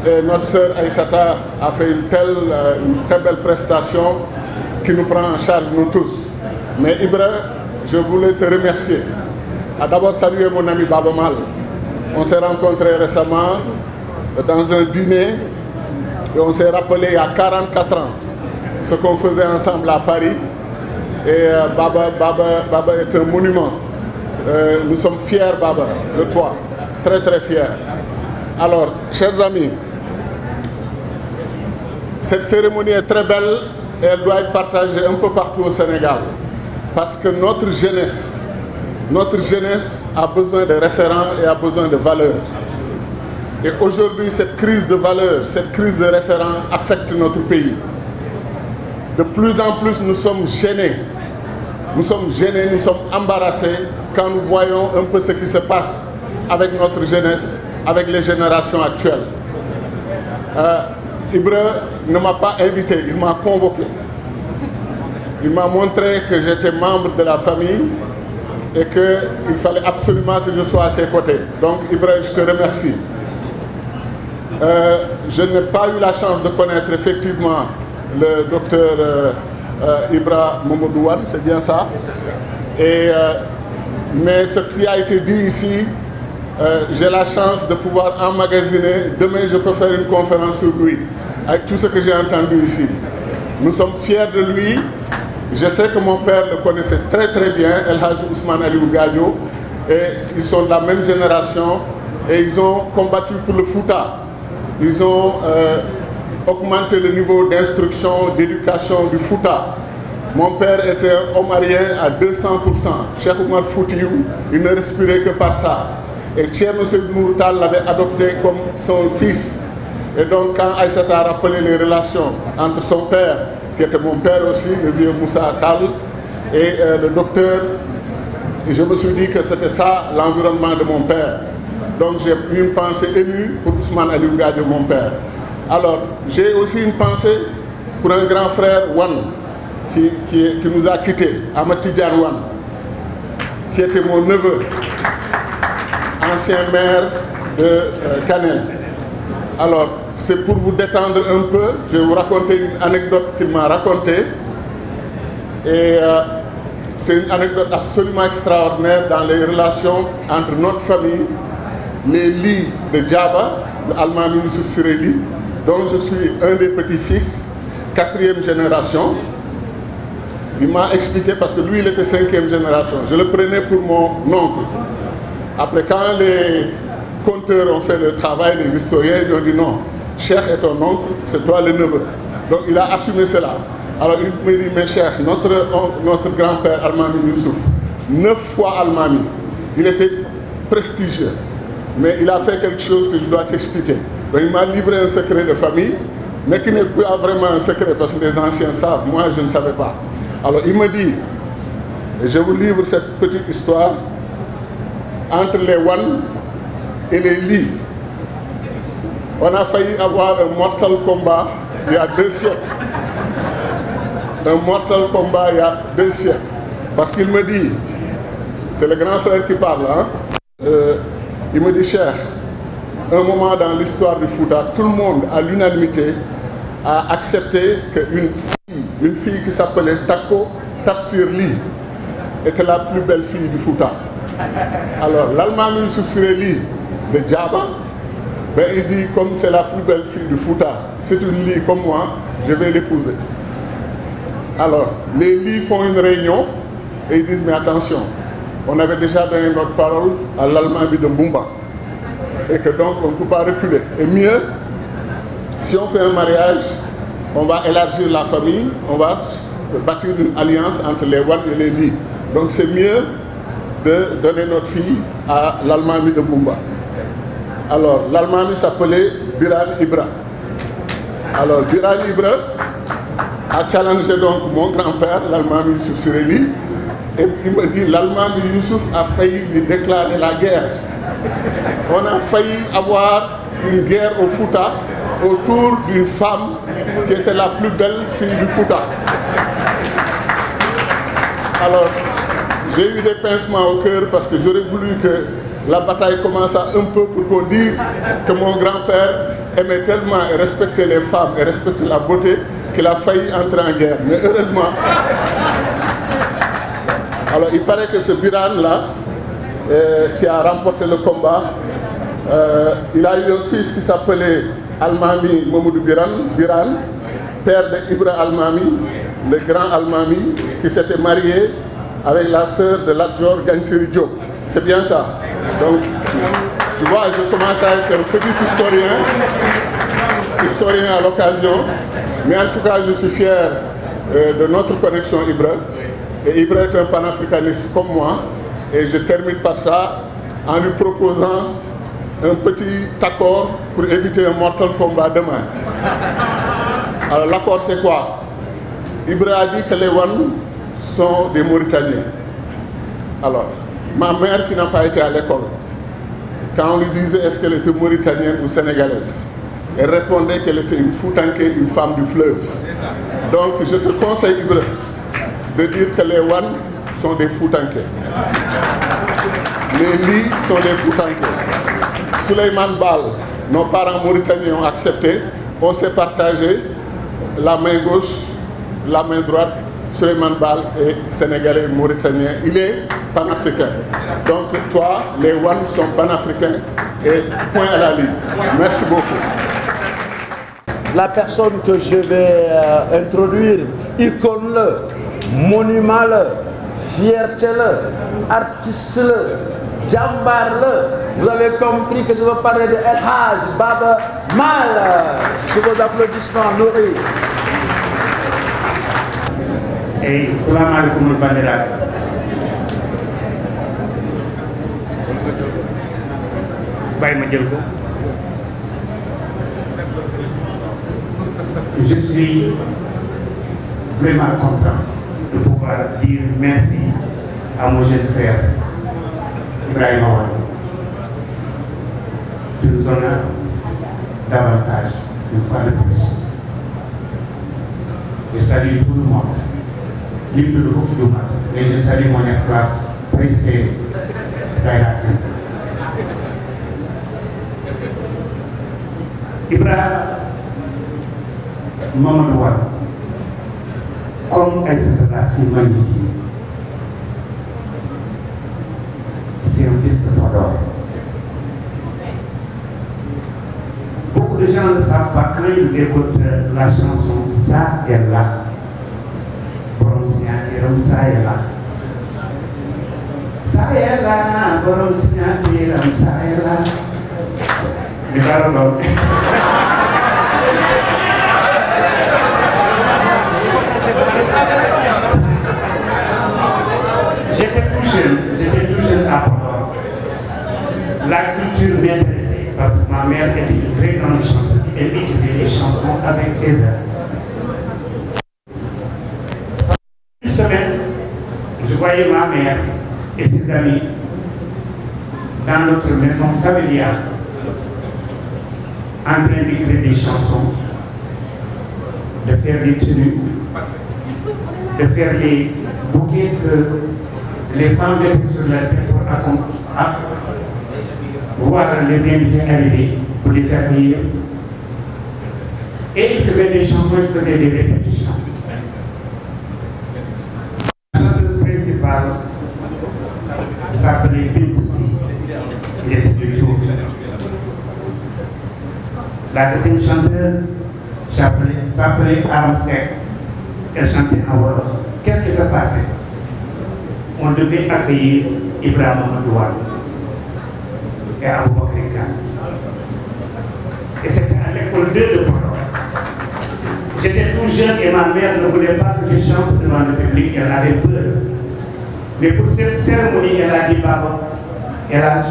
Et notre sœur Aïssata a fait une très belle prestation qui nous prend en charge nous tous. Mais Ibra, je voulais te remercier. D'abord saluer mon ami Baba Mal. On s'est rencontrés récemment dans un dîner et on s'est rappelé il y a 44 ans ce qu'on faisait ensemble à Paris. Et Baba est un monument. Nous sommes fiers, Baba, de toi. Très très fiers. Alors, chers amis, cette cérémonie est très belle et elle doit être partagée un peu partout au Sénégal. Parce que notre jeunesse a besoin de référents et a besoin de valeurs. Et aujourd'hui, cette crise de valeurs, cette crise de référents affecte notre pays. De plus en plus, nous sommes gênés. Nous sommes gênés, nous sommes embarrassés quand nous voyons un peu ce qui se passe avec notre jeunesse, avec les générations actuelles. Ibra ne m'a pas invité, il m'a convoqué. Il m'a montré que j'étais membre de la famille et qu'il fallait absolument que je sois à ses côtés. Donc Ibra, je te remercie. Je n'ai pas eu la chance de connaître effectivement le docteur Ibra Momodouane, c'est bien ça. Mais ce qui a été dit ici, j'ai la chance de pouvoir emmagasiner. Demain, je peux faire une conférence sur lui, avec tout ce que j'ai entendu ici. Nous sommes fiers de lui. Je sais que mon père le connaissait très très bien, El Hadj Ousmane Aliou Gadio, et ils sont de la même génération, et ils ont combattu pour le Fouta. Ils ont augmenté le niveau d'instruction, d'éducation du Fouta. Mon père était un omarien à 200%. Cheikh Oumar Foutiyou, il ne respirait que par ça. Et Thierno Seydou Nourou Tall l'avait adopté comme son fils. Et donc quand Aïssata a rappelé les relations entre son père, qui était mon père aussi, le vieux Moussa Tall, et le docteur, et je me suis dit que c'était ça l'environnement de mon père. Donc j'ai eu une pensée émue pour Ousmane Aliou Gadio, mon père. Alors j'ai aussi une pensée pour un grand frère, Wan, qui nous a quittés, Amatidjan Wan, qui était mon neveu, ancien maire de Kanel. Alors, c'est pour vous détendre un peu, je vais vous raconter une anecdote qu'il m'a racontée. Et c'est une anecdote absolument extraordinaire dans les relations entre notre famille, les lits de Djaba, de Almami Youssouf Sireli, dont je suis un des petits-fils, 4e génération. Il m'a expliqué, parce que lui, il était 5e génération. Je le prenais pour mon oncle. Après, quand les conteurs ont fait le travail, les historiens, ils ont dit non, Cheikh est ton oncle, c'est toi le neveu. Donc il a assumé cela. Alors il me dit, mais Cheikh, notre grand-père Almami Youssouf, 9 fois Almami, il était prestigieux. Mais il a fait quelque chose que je dois t'expliquer. Donc il m'a livré un secret de famille, mais qui n'est pas vraiment un secret, parce que les anciens savent, moi je ne savais pas. Alors il me dit, je vous livre cette petite histoire, entre les Wan et les Li, on a failli avoir un mortal combat il y a 2 siècles. Un mortal combat il y a 2 siècles. Parce qu'il me dit, c'est le grand frère qui parle, hein? Il me dit, Cheikh, un moment dans l'histoire du Fouta, tout le monde, à l'unanimité, a accepté qu'une fille qui s'appelait Tako Tafsir Li était la plus belle fille du Fouta. Alors, l'Almami Youssouf Sireli de Djaba, ben, il dit, comme c'est la plus belle fille du Fouta, c'est une Li comme moi, je vais l'épouser. Alors, les Li font une réunion et ils disent, mais attention, on avait déjà donné notre parole à l'Almami de Mbumba. Et que donc, on ne peut pas reculer. Et mieux, si on fait un mariage, on va élargir la famille, on va bâtir une alliance entre les Wan et les Li. Donc c'est mieux de donner notre fille à l'Almami de Mbumba. Alors, l'Almami s'appelait Biran Ibra. Alors, Biran Ibra a challengé donc mon grand-père, l'Almami Youssouf Sireli, et il me dit, l'Almami Youssouf a failli lui déclarer la guerre. On a failli avoir une guerre au Fouta autour d'une femme qui était la plus belle fille du Fouta. Alors, j'ai eu des pincements au cœur parce que j'aurais voulu que la bataille commence un peu pour qu'on dise que mon grand-père aimait tellement et respectait les femmes et respectait la beauté qu'il a failli entrer en guerre. Mais heureusement, alors il paraît que ce Biran-là, qui a remporté le combat, il a eu un fils qui s'appelait Almami Mamoudou Biran, père de Ibra Almami, le grand Almami, qui s'était marié avec la sœur de l'Adjor Gansiri Diop. C'est bien ça. Donc, tu vois, je commence à être un petit historien à l'occasion. Mais en tout cas, je suis fier de notre connexion Ibra. Et Ibra est un panafricaniste comme moi. Et je termine par ça en lui proposant un petit accord pour éviter un mortel combat demain. Alors l'accord c'est quoi? Ibra a dit que les Wan sont des Mauritaniens. Alors, ma mère qui n'a pas été à l'école, quand on lui disait est-ce qu'elle était mauritanienne ou sénégalaise, elle répondait qu'elle était une Foutanké, une femme du fleuve. Donc je te conseille, Ibra, de dire que les Wan sont des Foutanké. Les Li sont des Foutanké. Souleymane Bal, nos parents mauritaniens ont accepté. On s'est partagé la main gauche, la main droite. Souleymane Bal est sénégalais mauritanien. Il est panafricain. Donc toi, les Wan sont panafricains et point à la ligne. Merci beaucoup. La personne que je vais introduire, icône-le, monument-le, fierté-le, artiste-le, jambar-le. Vous avez compris que je veux parler de El Hadj Baba Mal. Sous vos applaudissements nourris. Et salam alaikum bandiraɓe. Bayma jël ko. Je suis vraiment content de pouvoir dire merci à mon jeune frère Ibrahima Wane qui nous honore davantage une fois de plus. Je salue tout le monde. Libre de vous, et je salue mon esclave préféré, Gaïrafi. Ibrahima Mamadou Wane, comme elle se l'a si magnifié, c'est un fils de Podor. Beaucoup de gens ne savent pas quand ils écoutent la chanson Ça et Là. Sayela, borom signatiram sayela. Di baru dong. J'étais tout jeune à Podor. La culture m'intéressait parce que ma mère était une très grande chanteuse. Elle écrivait des chansons avec ses airs. Une semaine, je voyais ma mère et ses amis dans notre maison familiale en train d'écrire des chansons, de faire des tenues, de faire les bouquets que les femmes mettaient sur la tête pour voir les invités arriver, pour les accueillir. Et ils faisaient des chansons, ils faisaient des répétitions. S'appelait Bintissi, il était de Diouf. La deuxième chanteuse s'appelait Aram Seck, elle chantait en Wolof. Qu'est-ce qui s'est passé? On devait accueillir Ibrahima Mamadou Wane et Aboubakar Kane. Et c'était à l'école 2 de Podor. J'étais tout jeune et ma mère ne voulait pas que je chante devant le public, elle avait peur. Mais pour cette cérémonie, elle a dit Baba, El Hadj,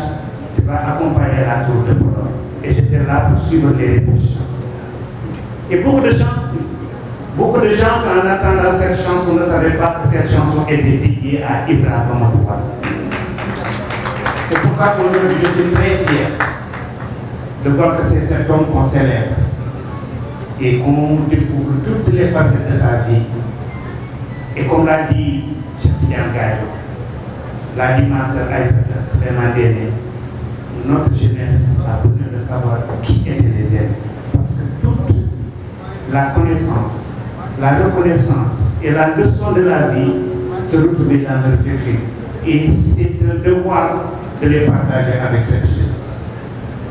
tu vas accompagner la tour de Podor. Et j'étais là pour suivre les répétitions. Et beaucoup de gens, en entendant cette chanson, ne savaient pas que cette chanson était dédiée à Ibrahima Mamadou Wane. C'est pourquoi aujourd'hui je suis très fier de voir que c'est cet homme qu'on célèbre et qu'on découvre toutes les facettes de sa vie. Et comme l'a dit Cheikh Tidiane Gadio, l'a dit ma sœur Aïssata Souleymane Ndéné, notre jeunesse a besoin de savoir qui étaient les aînés. Parce que toute la connaissance, la reconnaissance et la leçon de la vie se retrouvaient dans leur vécu. Et c'est un devoir de les partager avec cette jeunesse.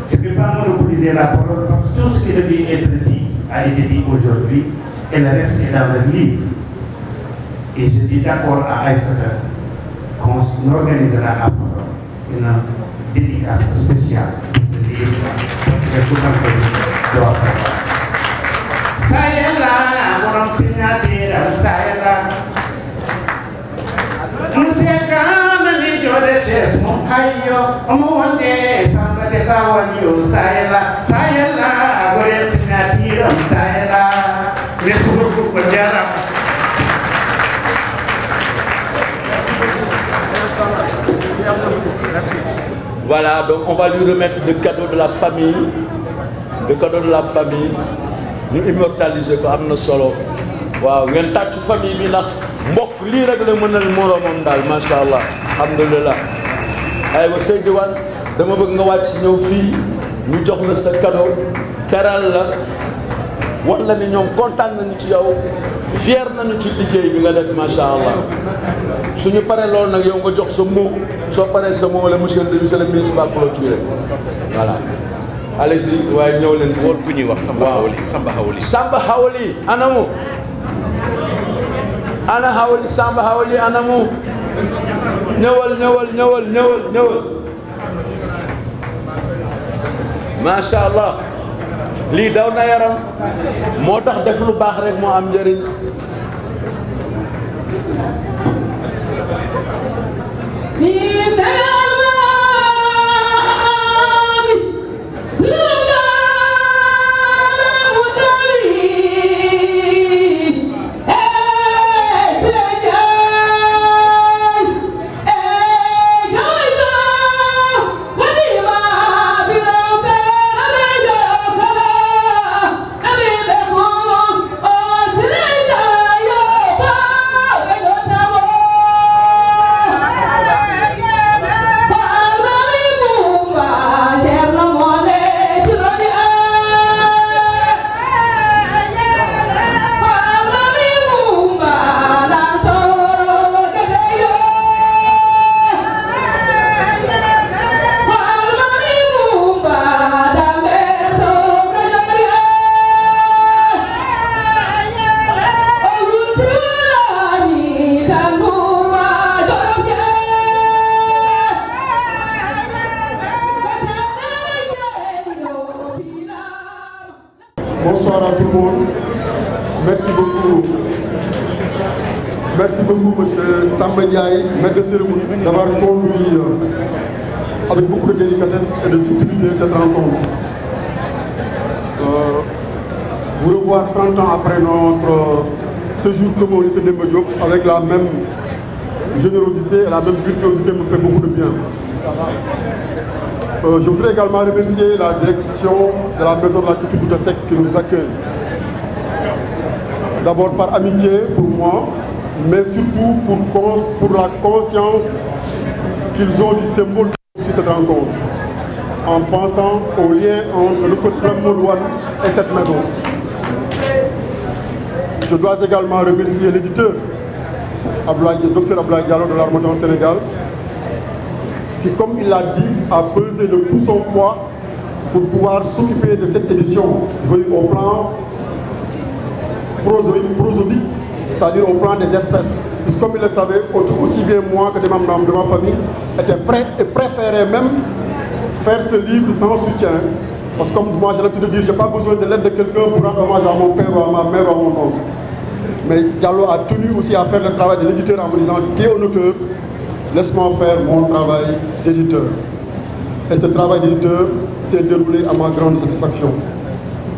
Je ne vais pas monopoliser la parole parce que tout ce qui devait être dit a été dit aujourd'hui et le reste est dans leur livre. Et je dis d'accord à Aïssata qu'on organisera la parole une dédicace spéciale de ce livre parce que tout un peu doit faire. Sayela, mon signature, Sayela. Monsieur Kamani, Jode Ches, mon hayo, mon day, somebody Kawanyo, Sayela, Sayela, mon signature, Sayela. Merci beaucoup, Madjara. Merci. Voilà, donc on va lui remettre le cadeau de la famille. Le cadeau de la famille. Nous immortaliser ko amna solo. Waaw ngeen tàcc famille bi ndax mbokk lii rek la mënal moroomam daal macha allah alhamdulilah. aywa Seydou Wane dama bëgg nga wàcc si ñëw fii ñu jox la sa cadeau teral la wan la ni ñoom kontaan nañu ci yow fier nañu ci liggéey bi nga def macha allah. suñu paree loolu nag yow nga jox sa mot soo paree sa mot la monsieur le ministre va clôturer voilà. allez-y waaye ñëw leen xool ku ñuy wax Samba Hawali Samba Hawali Samba Hawali anamu ana Hawali Samba Hawali anamu ñëwal macha allah lii daw na yaram moo tax def lu baax rek moo am njëriñ. Bonsoir à tout le monde. Merci beaucoup. Merci beaucoup, M. Samba Ndiaye, maître de cérémonie, d'avoir conduit avec beaucoup de délicatesse et de subtilité cette rencontre. Vous revoir 30 ans après notre séjour commun au lycée Demba Diop avec la même générosité et la même virtuosité me fait beaucoup de bien. Je voudrais également remercier la direction de la Maison de la Culture Douta Seck qui nous accueille. D'abord par amitié pour moi, mais surtout pour la conscience qu'ils ont du symbole sur cette rencontre, en pensant au lien entre le quotidien Modouane et cette maison. Je dois également remercier l'éditeur, Dr Abdoulaye Diallo de l'Harmattan Sénégal, qui, comme il l'a dit, a pesé de tout son poids pour pouvoir s'occuper de cette édition, au plan prosodique, c'est-à-dire au plan des espèces. Puisque comme il le savait, aussi bien moi que des membres de ma famille étaient prêts et préféraient même faire ce livre sans soutien. Parce que comme moi j'ai l'habitude de dire, je n'ai pas besoin de l'aide de quelqu'un pour rendre hommage à mon père ou à ma mère ou à mon oncle. Mais Diallo a tenu aussi à faire le travail de l'éditeur en me disant, tu es un auteur, laisse-moi faire mon travail d'éditeur. Et ce travail d'éditeur s'est déroulé à ma grande satisfaction.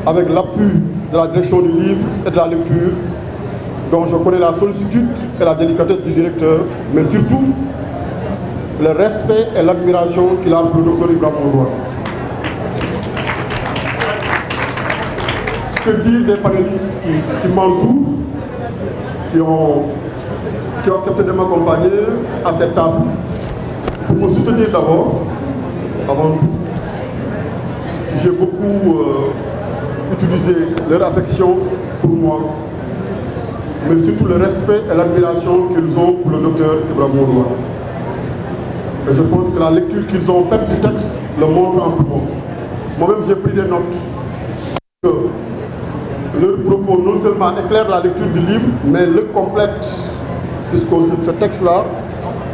Avec l'appui de la direction du livre et de la lecture, dont je connais la sollicitude et la délicatesse du directeur, mais surtout le respect et l'admiration qu'il a pour le docteur Ibrahima Modouane. Que dire des panélistes qui m'entourent, qui ont accepté de m'accompagner à cette table pour me soutenir d'abord, avant tout. J'ai beaucoup utilisé leur affection pour moi, mais surtout le respect et l'admiration qu'ils ont pour le docteur Ibrahima Mourouane. Et je pense que la lecture qu'ils ont faite du texte le montre amplement. Moi-même, j'ai pris des notes. Leur propos non seulement éclaire la lecture du livre, mais le complète, puisque ce texte-là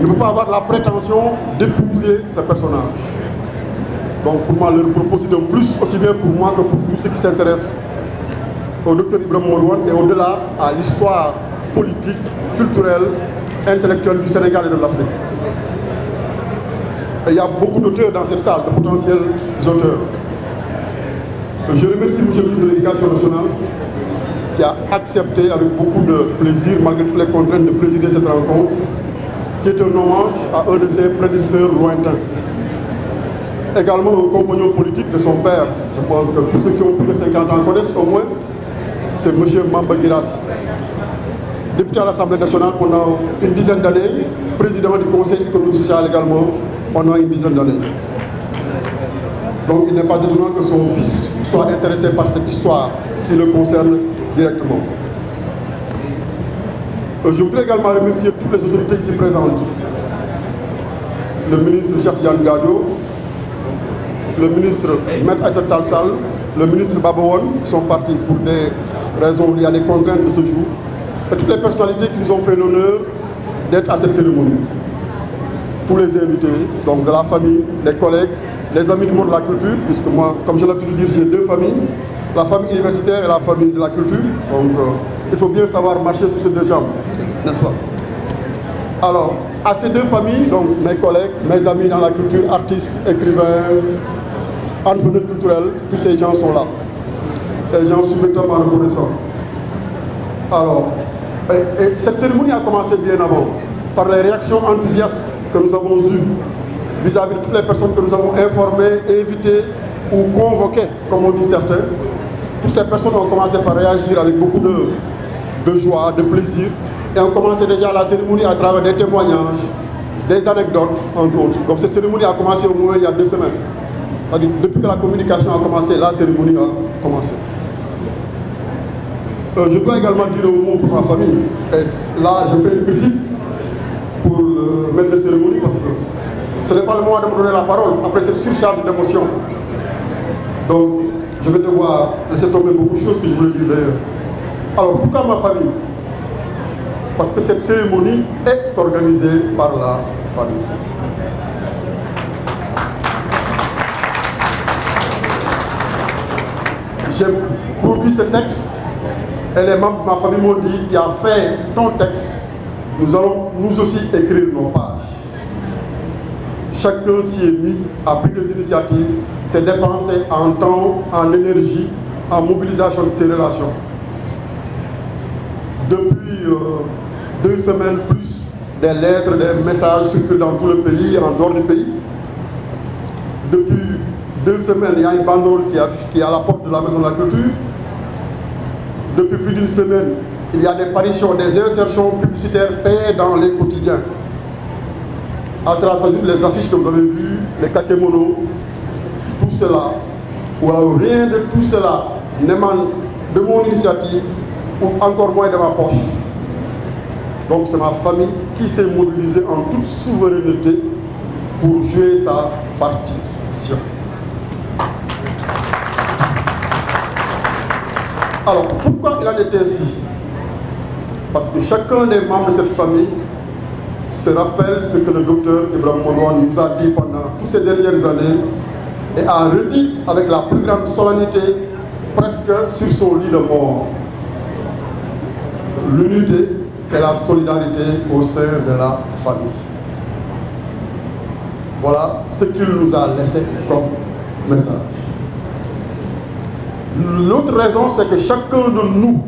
ne peut pas avoir la prétention d'épouser ce personnage. Donc pour moi, leur propos, c'est un plus, aussi bien pour moi que pour tous ceux qui s'intéressent au docteur Ibrahima Mourouane et au-delà à l'histoire politique, culturelle, intellectuelle du Sénégal et de l'Afrique. Il y a beaucoup d'auteurs dans cette salle, de potentiels auteurs. Je remercie M. le ministre de l'Éducation nationale qui a accepté avec beaucoup de plaisir, malgré toutes les contraintes, de présider cette rencontre, qui est un hommage à un de ses prédécesseurs lointains. Également un compagnon politique de son père. Je pense que tous ceux qui ont plus de 50 ans connaissent au moins, c'est M. Mamba Guirassy. Député à l'Assemblée nationale pendant une dizaine d'années, président du Conseil économique et social également pendant une dizaine d'années. Donc il n'est pas étonnant que son fils soit intéressé par cette histoire qui le concerne directement. Je voudrais également remercier toutes les autorités ici présentes. Le ministre Cheikh Tidiane Gadio, le ministre Maître Aïssata Tall Sall, le ministre Baba Wane, qui sont partis pour des raisons liées à des contraintes de ce jour, et toutes les personnalités qui nous ont fait l'honneur d'être à cette cérémonie. Tous les invités, donc de la famille, les collègues, les amis du monde de la culture, puisque moi, comme je l'ai pu le dire, j'ai deux familles, la famille universitaire et la famille de la culture. Donc il faut bien savoir marcher sur ces deux jambes, n'est-ce pas? Alors, à ces deux familles, donc mes collègues, mes amis dans la culture, artistes, écrivains, entrepreneurs culturels, tous ces gens sont là. Et j'en suis véritablement reconnaissant. Alors, et cette cérémonie a commencé bien avant, par les réactions enthousiastes que nous avons eues vis-à-vis de toutes les personnes que nous avons informées, invitées ou convoquées, comme on dit certains. Toutes ces personnes ont commencé par réagir avec beaucoup de joie, de plaisir. Et on commençait déjà la cérémonie à travers des témoignages, des anecdotes, entre autres. Donc cette cérémonie a commencé au moins il y a 2 semaines. C'est-à-dire depuis que la communication a commencé, la cérémonie a commencé. Je dois également dire un mot pour ma famille. Et là, je fais une critique pour le maître de cérémonie parce que ce n'est pas le moment de me donner la parole après cette surcharge d'émotions. Donc, je vais devoir laisser tomber beaucoup de choses que je voulais dire d'ailleurs. Alors, pourquoi ma famille? Parce que cette cérémonie est organisée par la famille. J'ai produit ce texte et les membres de ma famille m'ont dit qu'il a fait ton texte, nous allons nous aussi écrire nos pages. Chacun s'y est mis, a pris des initiatives, s'est dépensé en temps, en énergie, en mobilisation de ses relations. Depuis 2 semaines plus, des lettres, des messages circulent dans tout le pays, en dehors du pays. Depuis 2 semaines, il y a une banderole qui est à la porte de la Maison de la Culture. Depuis plus d'1 semaine, il y a des apparitions, des insertions publicitaires payées dans les quotidiens. À cela s'ajoute les affiches que vous avez vues, les kakémonos, tout cela, ou alors rien de tout cela n'émane de mon initiative, ou encore moins de ma poche. Donc c'est ma famille qui s'est mobilisée en toute souveraineté pour jouer sa partition. Alors, pourquoi il en est ainsi? Parce que chacun des membres de cette famille se rappelle ce que le docteur Ibrahima Mourouane nous a dit pendant toutes ces dernières années et a redit avec la plus grande solennité, presque sur son lit de mort. L'unité et la solidarité au sein de la famille. Voilà ce qu'il nous a laissé comme message. L'autre raison, c'est que chacun de nous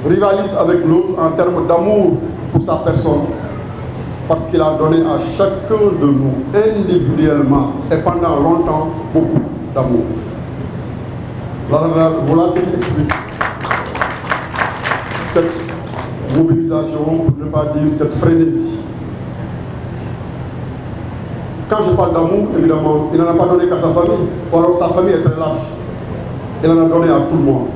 rivalise avec l'autre en termes d'amour pour sa personne, parce qu'il a donné à chacun de nous, individuellement et pendant longtemps, beaucoup d'amour. Voilà ce qui explique cette mobilisation, pour ne pas dire cette frénésie. Quand je parle d'amour, évidemment, il n'en a pas donné qu'à sa famille, ou alors sa famille est très large. Il en a donné à tout le monde,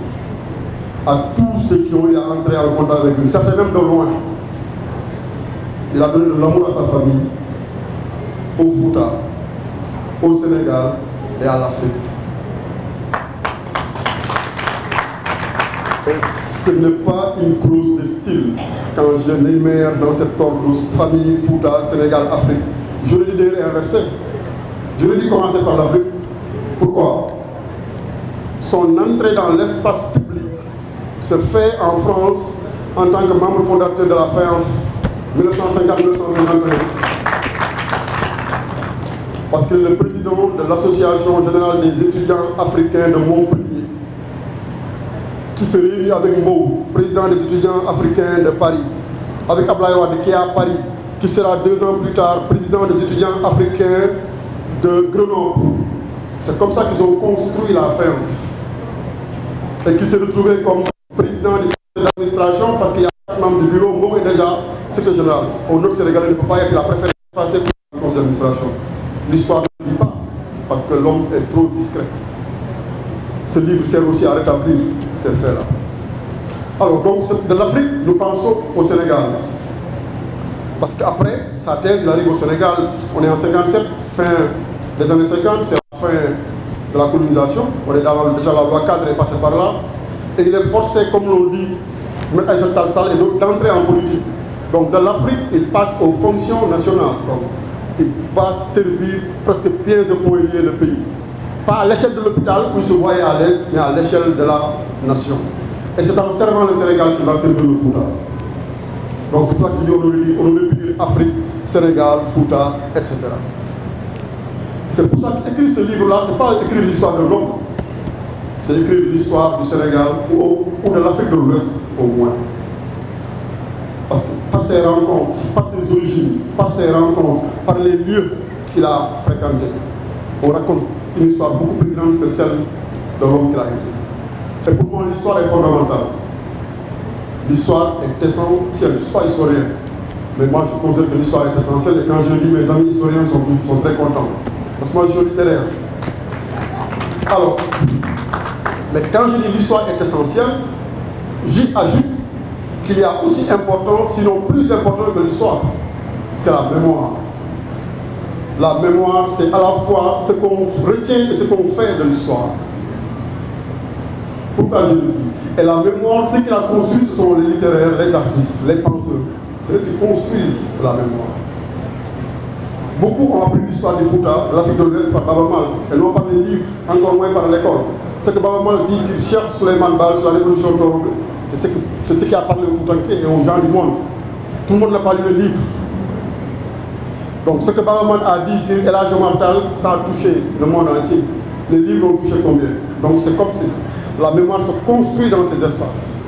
à tous ceux qui ont eu à entrer en contact avec lui, certains même de loin. Il a donné de l'amour à sa famille, au Fouta, au Sénégal et à l'Afrique. Et ce n'est pas une clause de style quand je l'énumère dans cet ordre famille, Fouta, Sénégal, Afrique. Je l'ai dit d'ailleurs inversé. Je l'ai dit commencer par l'Afrique. Pourquoi? Son entrée dans l'espace public se fait en France en tant que membre fondateur de la FEANF 1950-1951. Parce qu'il est le président de l'Association générale des étudiants africains de Montpellier, qui se réunit avec Mbow, président des étudiants africains de Paris, avec Abdoulaye Wade qui est à Paris, qui sera 2 ans plus tard président des étudiants africains de Grenoble. C'est comme ça qu'ils ont construit la FEANF. Et qui s'est retrouvé comme président de l'administration parce qu'il y a 4 membres du bureau. Mbow est déjà secrétaire général. Au nord sénégalais ne peut pas être la préférée passer pour le conseil d'administration. L'histoire ne dit pas, parce que l'homme est trop discret. Ce livre sert aussi à rétablir ces faits-là. Alors, donc, de l'Afrique, nous pensons au Sénégal. Parce qu'après sa thèse, il arrive au Sénégal. On est en 57, fin des années 50, c'est la fin de la colonisation. On est dans déjà la loi cadre est passée par là. Et il est forcé, comme l'on dit, M. Aïssata Tall Sall et d'autres, d'entrer en politique. Donc, de l'Afrique, il passe aux fonctions nationales. Donc, il va servir presque pieds et poings liés le pays. Pas à l'échelle de l'hôpital où il se voyait à l'aise, mais à l'échelle de la nation. Et c'est en servant le Sénégal qu'il va servir le Fouta. Donc c'est pour ça qu'on aurait pu dire Afrique, Sénégal, Fouta, etc. C'est pour ça qu'écrire ce livre-là, ce n'est pas écrire l'histoire de l'homme. C'est écrire l'histoire du Sénégal ou de l'Afrique de l'Ouest au moins. Parce que par ses rencontres, par ses origines, par ses rencontres, par les lieux qu'il a fréquentés, on raconte une histoire beaucoup plus grande que celle de l'homme qu'il a été. Et pour moi, l'histoire est fondamentale. L'histoire est essentielle. Je ne suis pas historien, mais moi je considère que l'histoire est essentielle. Et quand je le dis, mes amis historiens sont très contents. Parce que moi je suis littéraire. Alors, mais quand je dis l'histoire est essentielle, j'y ajoute qu'il y a aussi important, sinon plus important que l'histoire, c'est la mémoire. La mémoire, c'est à la fois ce qu'on retient et ce qu'on fait de l'histoire. Pourquoi je le dis? Et la mémoire, ceux qui la construisent, ce sont les littéraires, les artistes, les penseurs. C'est eux qui construisent la mémoire. Beaucoup ont appris l'histoire du Fouta, de l'Afrique de l'Ouest par Baba Mal, et non par les livres, encore moins par l'école. Ce que Baba Mal dit sur Cheikh Souleymane Baal, sur la révolution Torobe, c'est ce qui a parlé aux Foutanké et aux gens du monde. Tout le monde n'a pas lu le livre. Donc ce que Baba Mal a dit sur El Hadji Omar Tall, ça a touché le monde entier. Les livres ont touché combien? Donc c'est comme si la mémoire se construit dans ces espaces.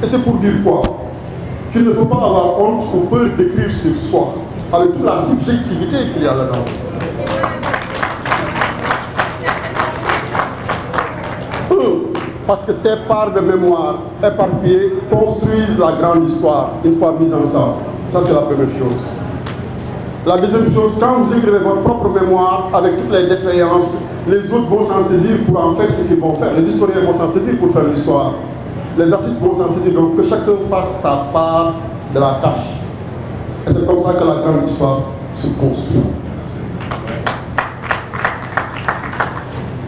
Et c'est pour dire quoi? Qu'il ne faut pas avoir honte ou peur d'écrire sur soi, avec toute la subjectivité qu'il y a là-dedans. Parce que ces parts de mémoire éparpillées construisent la grande histoire, une fois mise ensemble. Ça, c'est la première chose. La deuxième chose, quand vous écrivez votre propre mémoire avec toutes les défaillances, les autres vont s'en saisir pour en faire ce qu'ils vont faire. Les historiens vont s'en saisir pour faire l'histoire. Les artistes vont s'en saisir, donc que chacun fasse sa part de la tâche. Et c'est comme ça que la grande histoire se construit.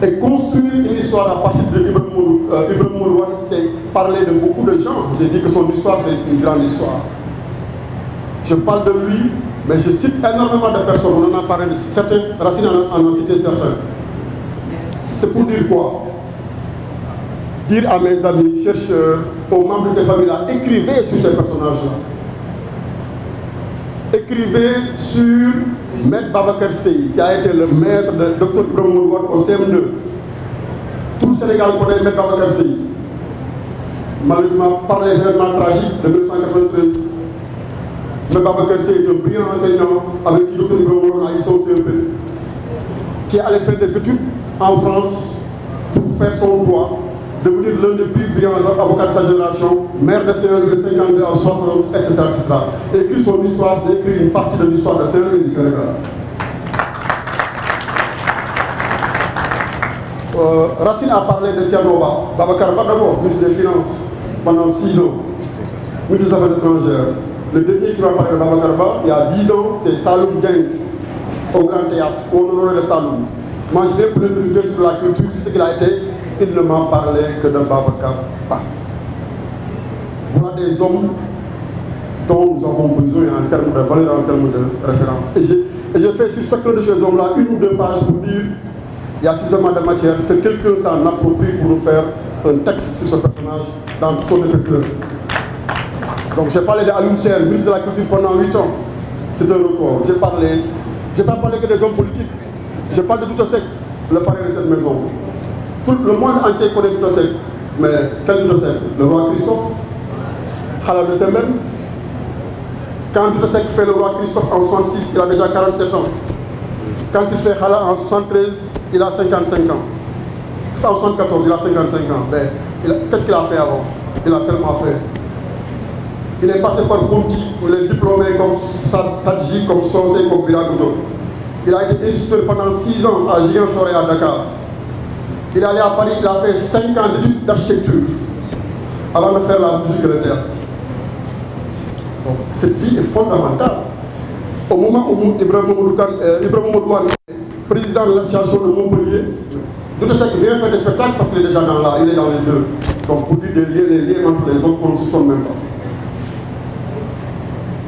Et construire une histoire à partir de Ibrahim Mourouane, c'est parler de beaucoup de gens. J'ai dit que son histoire, c'est une grande histoire. Je parle de lui, mais je cite énormément de personnes. On en a parlé de certains, Racine en a cité certains. C'est pour dire quoi? Dire à mes amis, chercheurs, aux membres de ces familles-là, écrivez sur ces personnages-là. Écrivez sur Maître Babacar Seye, qui a été le maître de Dr Ibrahim Mourouane au CM2. Tout le Sénégal connaît Maître Babacar Seye. Malheureusement, par les événements tragiques de 1993, Maître Babacar Seye est un brillant enseignant avec qui Dr Ibrahim Mourouane a eu son CEP, qui allait faire des études en France pour faire son droit devenir l'un des plus brillants avocats de sa génération, maire de Saint-Louis de 52 à 60, etc. Écrit son histoire, c'est écrit une partie de l'histoire de Saint-Louis du Sénégal. Racine a parlé de Thierno Babacar Ba d'abord, ministre des Finances, pendant 6 ans, ministre des Affaires étrangères. Le dernier qui va parler de Babacar Ba, il y a 10 ans, c'est Saloum Dieng, au Grand Théâtre, au honoré de Saloum. Moi, je vais prélever sur la culture, sur ce qu'il a été, il ne m'a parlé que de Babacar Ba. Voilà des hommes dont nous avons besoin en termes de valeur, en termes de référence. Et je fais sur chacun de ces hommes-là 1 ou 2 pages pour dire il y a suffisamment de matière que quelqu'un s'en approprie pour nous faire un texte sur ce personnage dans son épaisseur. Donc j'ai parlé d'Alioune Sène, ministre de la Culture pendant 8 ans. C'est un record. J'ai pas parlé que des hommes politiques. Je parle de Douta Seck, le parrain de cette maison. Tout le monde entier connaît Douta Seck. Mais quel Douta Seck? Le roi Christophe, Khala de Sembène. Quand Douta Seck fait le roi Christophe en 66, il a déjà 47 ans. Quand il fait Khala en 73, il a 55 ans. Ça en 74, il a 55 ans. Qu'est-ce qu'il a fait avant? Il a tellement fait. Il est passé par Ponty, où il est diplômé comme Sadji, comme Sonsé, comme Biragoudou. Il a été instituteur pendant 6 ans à Ziguinchor et à Dakar. Il est allé à Paris, il a fait 5 ans d'études d'architecture avant de faire la musique et le théâtre. Donc, cette vie est fondamentale. Au moment où Ibrahim Moudouane, président de l'association de Montpellier, Douta Seck vient faire des spectacles parce qu'il est déjà dans là, il est dans les deux. Donc pour dire les liens entre les autres, on ne soupçonne même pas.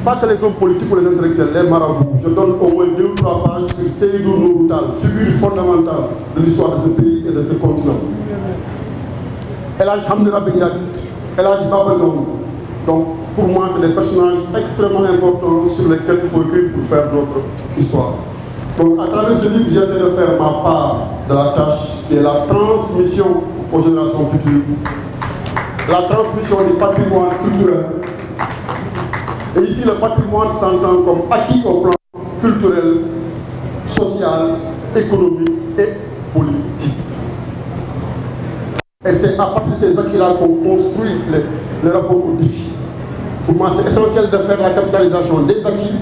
Pas que les hommes politiques ou les intellectuels, les marabouts. Je donne au moins 2 ou 3 pages sur Seydou Nourou Tall, figure fondamentale de l'histoire de ce pays et de ce continent. El Hadj Hamdi Rabignac, El Hadj Baba Ngom. Donc pour moi, c'est des personnages extrêmement importants sur lesquels il faut écrire pour faire notre histoire. Donc à travers ce livre, j'essaie de faire ma part de la tâche qui est la transmission aux générations futures. La transmission du patrimoine culturel. Et ici, le patrimoine s'entend comme acquis au plan culturel, social, économique et politique. Et c'est à partir de ces acquis-là qu'on construit les rapports aux défis. Pour moi, c'est essentiel de faire la capitalisation des acquis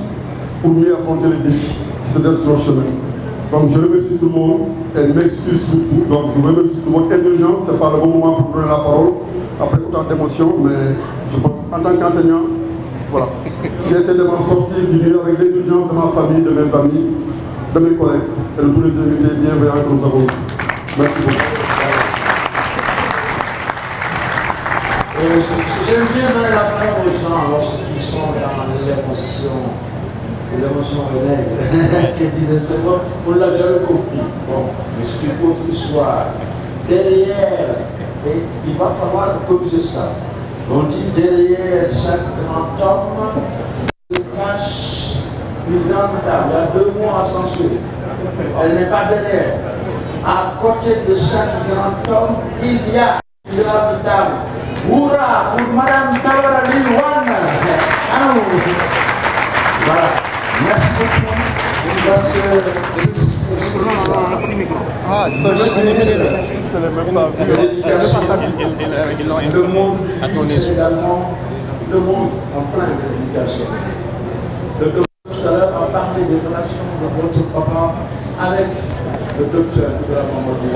pour mieux affronter les défis qui se dressent sur le chemin. Donc je remercie tout le monde et m'excuse surtout. Donc je remercie pour votre indulgence. Ce n'est pas le bon moment pour donner la parole après autant d'émotions, mais je pense en tant qu'enseignant, voilà. J'essaie de m'en sortir du milieu avec l'indulgence de ma famille, de mes amis, de mes collègues et de tous les invités bienveillants que nous avons. Merci beaucoup. J'aime bien donner la parole aux gens lorsqu'ils sont dans l'émotion. L'émotion réelle. Qui disait ce mot, on ne l'a jamais compris. Bon, j'explique autre histoire. Derrière, et il va falloir corriger ça. On dit derrière chaque grand homme se cache une grande dame. Il y a 2 mots à censurer. Elle n'est pas derrière. À côté de chaque grand homme, il y a une grande dame. Hurrah pour Madame Tawara Liwane. Voilà. Merci beaucoup. Le monde, c'est également le monde en plein d'éducation. Le docteur tout à l'heure a parlé des relations de votre papa avec le docteur Mamadou.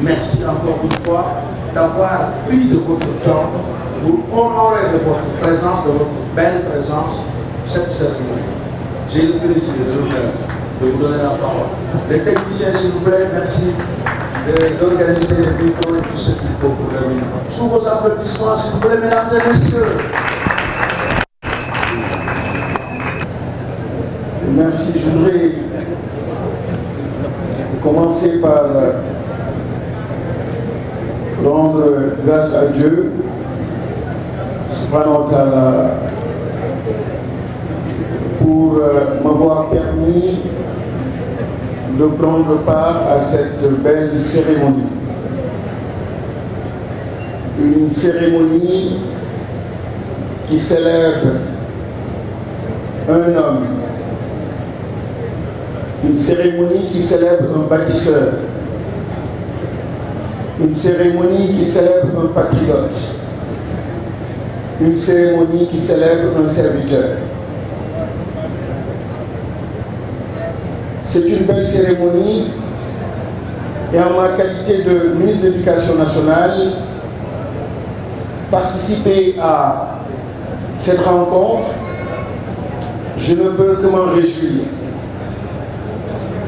Merci encore une fois d'avoir pris de votre temps pour honorer de votre présence, de votre belle présence, cette cérémonie. J'ai le plaisir et l'honneur de vous donner la parole. Les techniciens, s'il vous plaît, merci d'organiser les micros et tout ce qu'il faut pour le minimum. Sous vos applaudissements, s'il vous plaît, mesdames et messieurs. Merci. Je voudrais commencer par rendre grâce à Dieu, subhanahu wa ta'ala, pour m'avoir permis de prendre part à cette belle cérémonie. Une cérémonie qui célèbre un homme, une cérémonie qui célèbre un bâtisseur, une cérémonie qui célèbre un patriote, une cérémonie qui célèbre un serviteur. C'est une belle cérémonie et en ma qualité de ministre de l'Éducation nationale, participer à cette rencontre, je ne peux que m'en réjouir.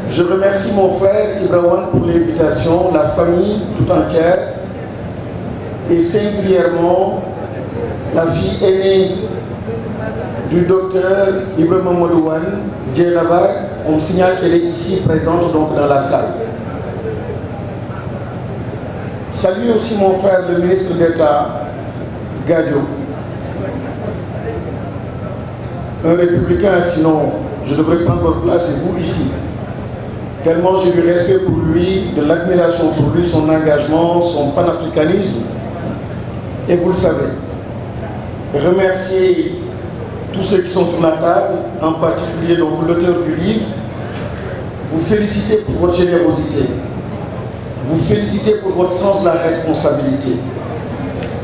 Je remercie mon frère Ibrahim pour l'invitation, la famille tout entière et singulièrement la fille aînée du docteur Ibrahim Modouane, Djenaba. On me signale qu'elle est ici présente donc dans la salle. Salut aussi mon frère le ministre d'État Gadio, un républicain, sinon je devrais prendre votre place et vous ici. Tellement j'ai du respect pour lui, de l'admiration pour lui, son engagement, son panafricanisme. Et vous le savez. Remercier tous ceux qui sont sur la table, en particulier l'auteur du livre. Vous féliciter pour votre générosité. Vous féliciter pour votre sens de la responsabilité.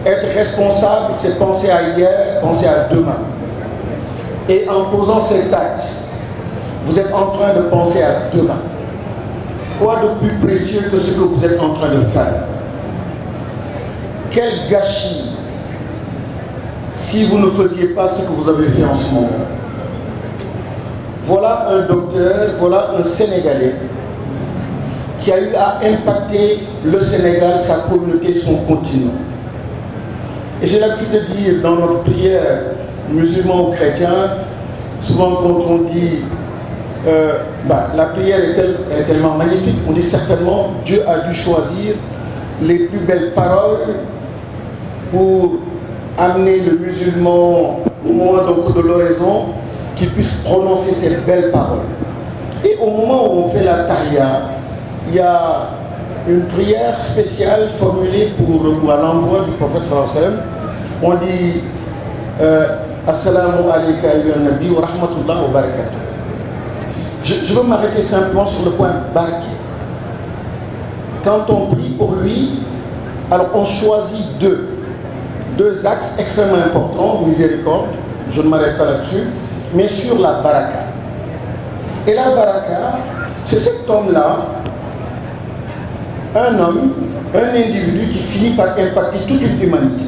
Être responsable, c'est penser à hier, penser à demain. Et en posant cet acte, vous êtes en train de penser à demain. Quoi de plus précieux que ce que vous êtes en train de faire? Quel gâchis si vous ne faisiez pas ce que vous avez fait en ce moment. Voilà un docteur, voilà un Sénégalais qui a eu à impacter le Sénégal, sa communauté, son continent. Et j'ai l'habitude de dire dans notre prière musulman ou chrétien, souvent quand on dit la prière est tellement magnifique, on dit certainement Dieu a dû choisir les plus belles paroles pour amener le musulman au moment donc de l'oraison qu'il puisse prononcer ces belles paroles. Et au moment où on fait la tahiyya, il y a une prière spéciale formulée à l'endroit du prophète sallallahu alayhi wa sallam. On dit Assalamu alayka ayyuhan nabi wa rahmatullah wa barakatuh. Je veux m'arrêter simplement sur le point barké. Quand on prie pour lui, alors on choisit deux axes extrêmement importants, miséricorde, je ne m'arrête pas là-dessus, mais sur la baraka. Et la baraka, c'est cet homme-là, un homme, un individu qui finit par impacter toute une humanité.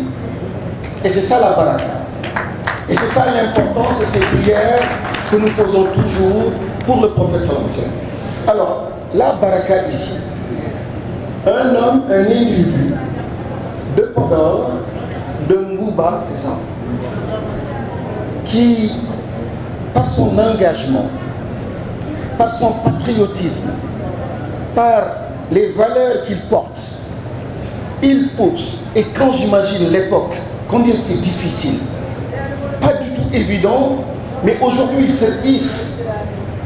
Et c'est ça la baraka. Et c'est ça l'importance de ces prières que nous faisons toujours pour le prophète sallallahu alayhi wa sallam. Alors, la baraka ici, un homme, un individu de Podor, de Mbouba, c'est ça, qui, par son engagement, par son patriotisme, par les valeurs qu'il porte, il pousse. Et quand j'imagine l'époque, combien c'est difficile, pas du tout évident, mais aujourd'hui il se hisse,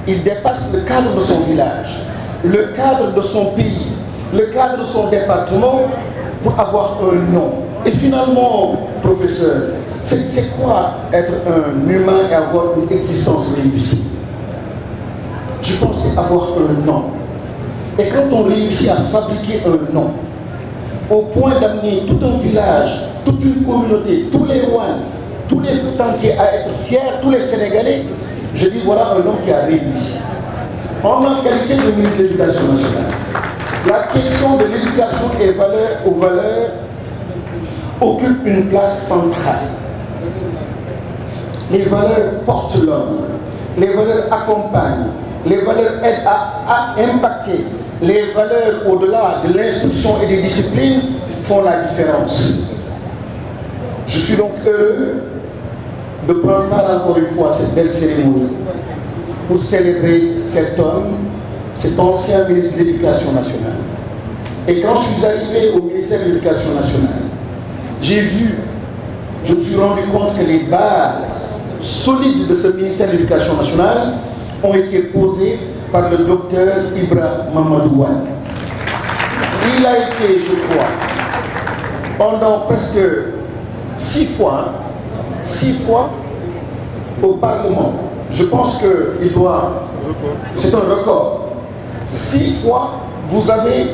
il dépasse le cadre de son village, le cadre de son pays, le cadre de son département pour avoir un nom. Et finalement, professeur, c'est quoi être un humain et avoir une existence réussie? Je pense que c'est avoir un nom. Et quand on réussit à fabriquer un nom, au point d'amener tout un village, toute une communauté, tous les rois, tous les Foutanquiers à être fiers, tous les Sénégalais, je dis voilà un homme qui a réussi. En ma qualité de ministre de l'Éducation nationale, la question de l'éducation et aux valeurs occupe une place centrale. Les valeurs portent l'homme, les valeurs accompagnent, les valeurs aident à impacter, les valeurs au-delà de l'instruction et des disciplines font la différence. Je suis donc heureux de prendre part encore une fois à cette belle cérémonie pour célébrer cet homme, cet ancien ministre de l'Éducation nationale. Et quand je suis arrivé au ministère de l'Éducation nationale, j'ai vu, je me suis rendu compte que les bases solides de ce ministère de l'Éducation nationale ont été posées par le docteur Ibrahim Mamadouane. Il a été, je crois, pendant presque 6 fois au Parlement. Je pense qu'il doit, c'est un record. 6 fois, vous avez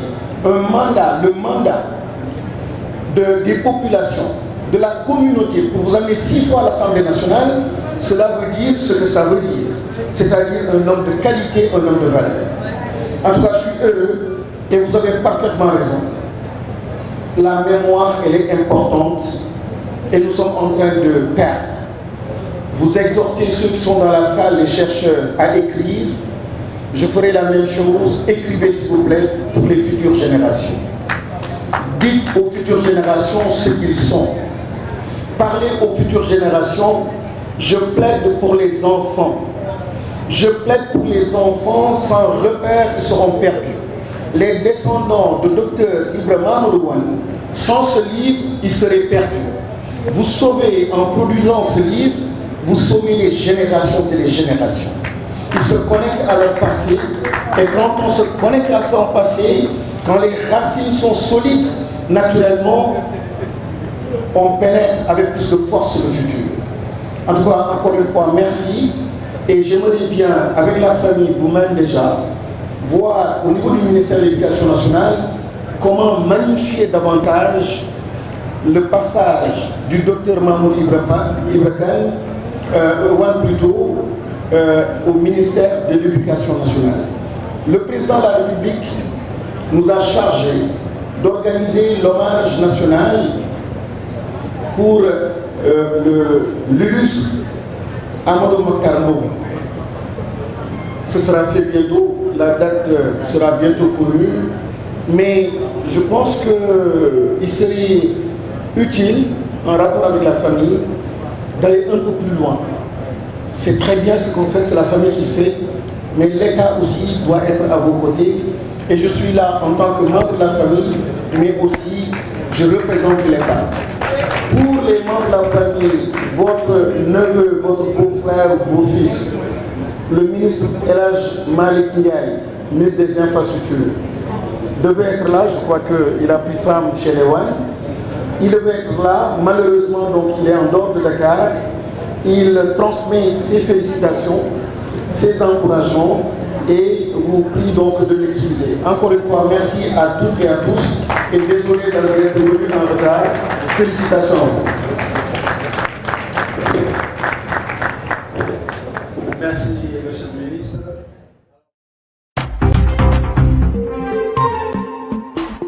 le mandat des populations, de la communauté, pour vous amener 6 fois à l'Assemblée nationale, cela veut dire ce que ça veut dire. C'est-à-dire un homme de qualité, un homme de valeur. En tout cas, je suis heureux et vous avez parfaitement raison. La mémoire, elle est importante et nous sommes en train de perdre. Vous exhortez ceux qui sont dans la salle, les chercheurs, à écrire. Je ferai la même chose. Écrivez, s'il vous plaît, pour les futures générations. Dites aux futures générations ce qu'ils sont. Parlez aux futures générations. Je plaide pour les enfants. Je plaide pour les enfants sans repère qui seront perdus. Les descendants de Dr Ibrahima Mamadouane, sans ce livre, ils seraient perdus. Vous sauvez, en produisant ce livre, vous sauvez les générations et les générations. Ils se connectent à leur passé. Et quand on se connecte à son passé, quand les racines sont solides, naturellement, on pénètre avec plus de force le futur. En tout cas, encore une fois, merci. Et j'aimerais bien, avec la famille, vous-même déjà, voir au niveau du ministère de l'Éducation nationale, comment magnifier davantage le passage du docteur Mahmoud Ibrahim, plutôt, au ministère de l'Éducation nationale. Le président de la République nous a chargé d'organiser l'hommage national pour l'illustre Amadou Mokhtar Mbow. Ce sera fait bientôt, la date sera bientôt connue, mais je pense qu'il serait utile, en rapport avec la famille, d'aller un peu plus loin. C'est très bien ce qu'on fait, c'est la famille qui fait, mais l'État aussi doit être à vos côtés. Et je suis là en tant que membre de la famille, mais aussi je représente l'État. Pour les membres de la famille, votre neveu, votre beau-frère ou beau-fils, le ministre El Hadj Malick Ndiaye, ministre des Infrastructures, devait être là. Je crois qu'il a pris femme chez les Wan. Il devait être là. Malheureusement, donc, il est en dehors de Dakar. Il transmet ses félicitations, ses encouragements et vous prie donc de l'excuser. Encore une fois, merci à toutes et à tous et désolé d'avoir été venu en retard. Félicitations à vous.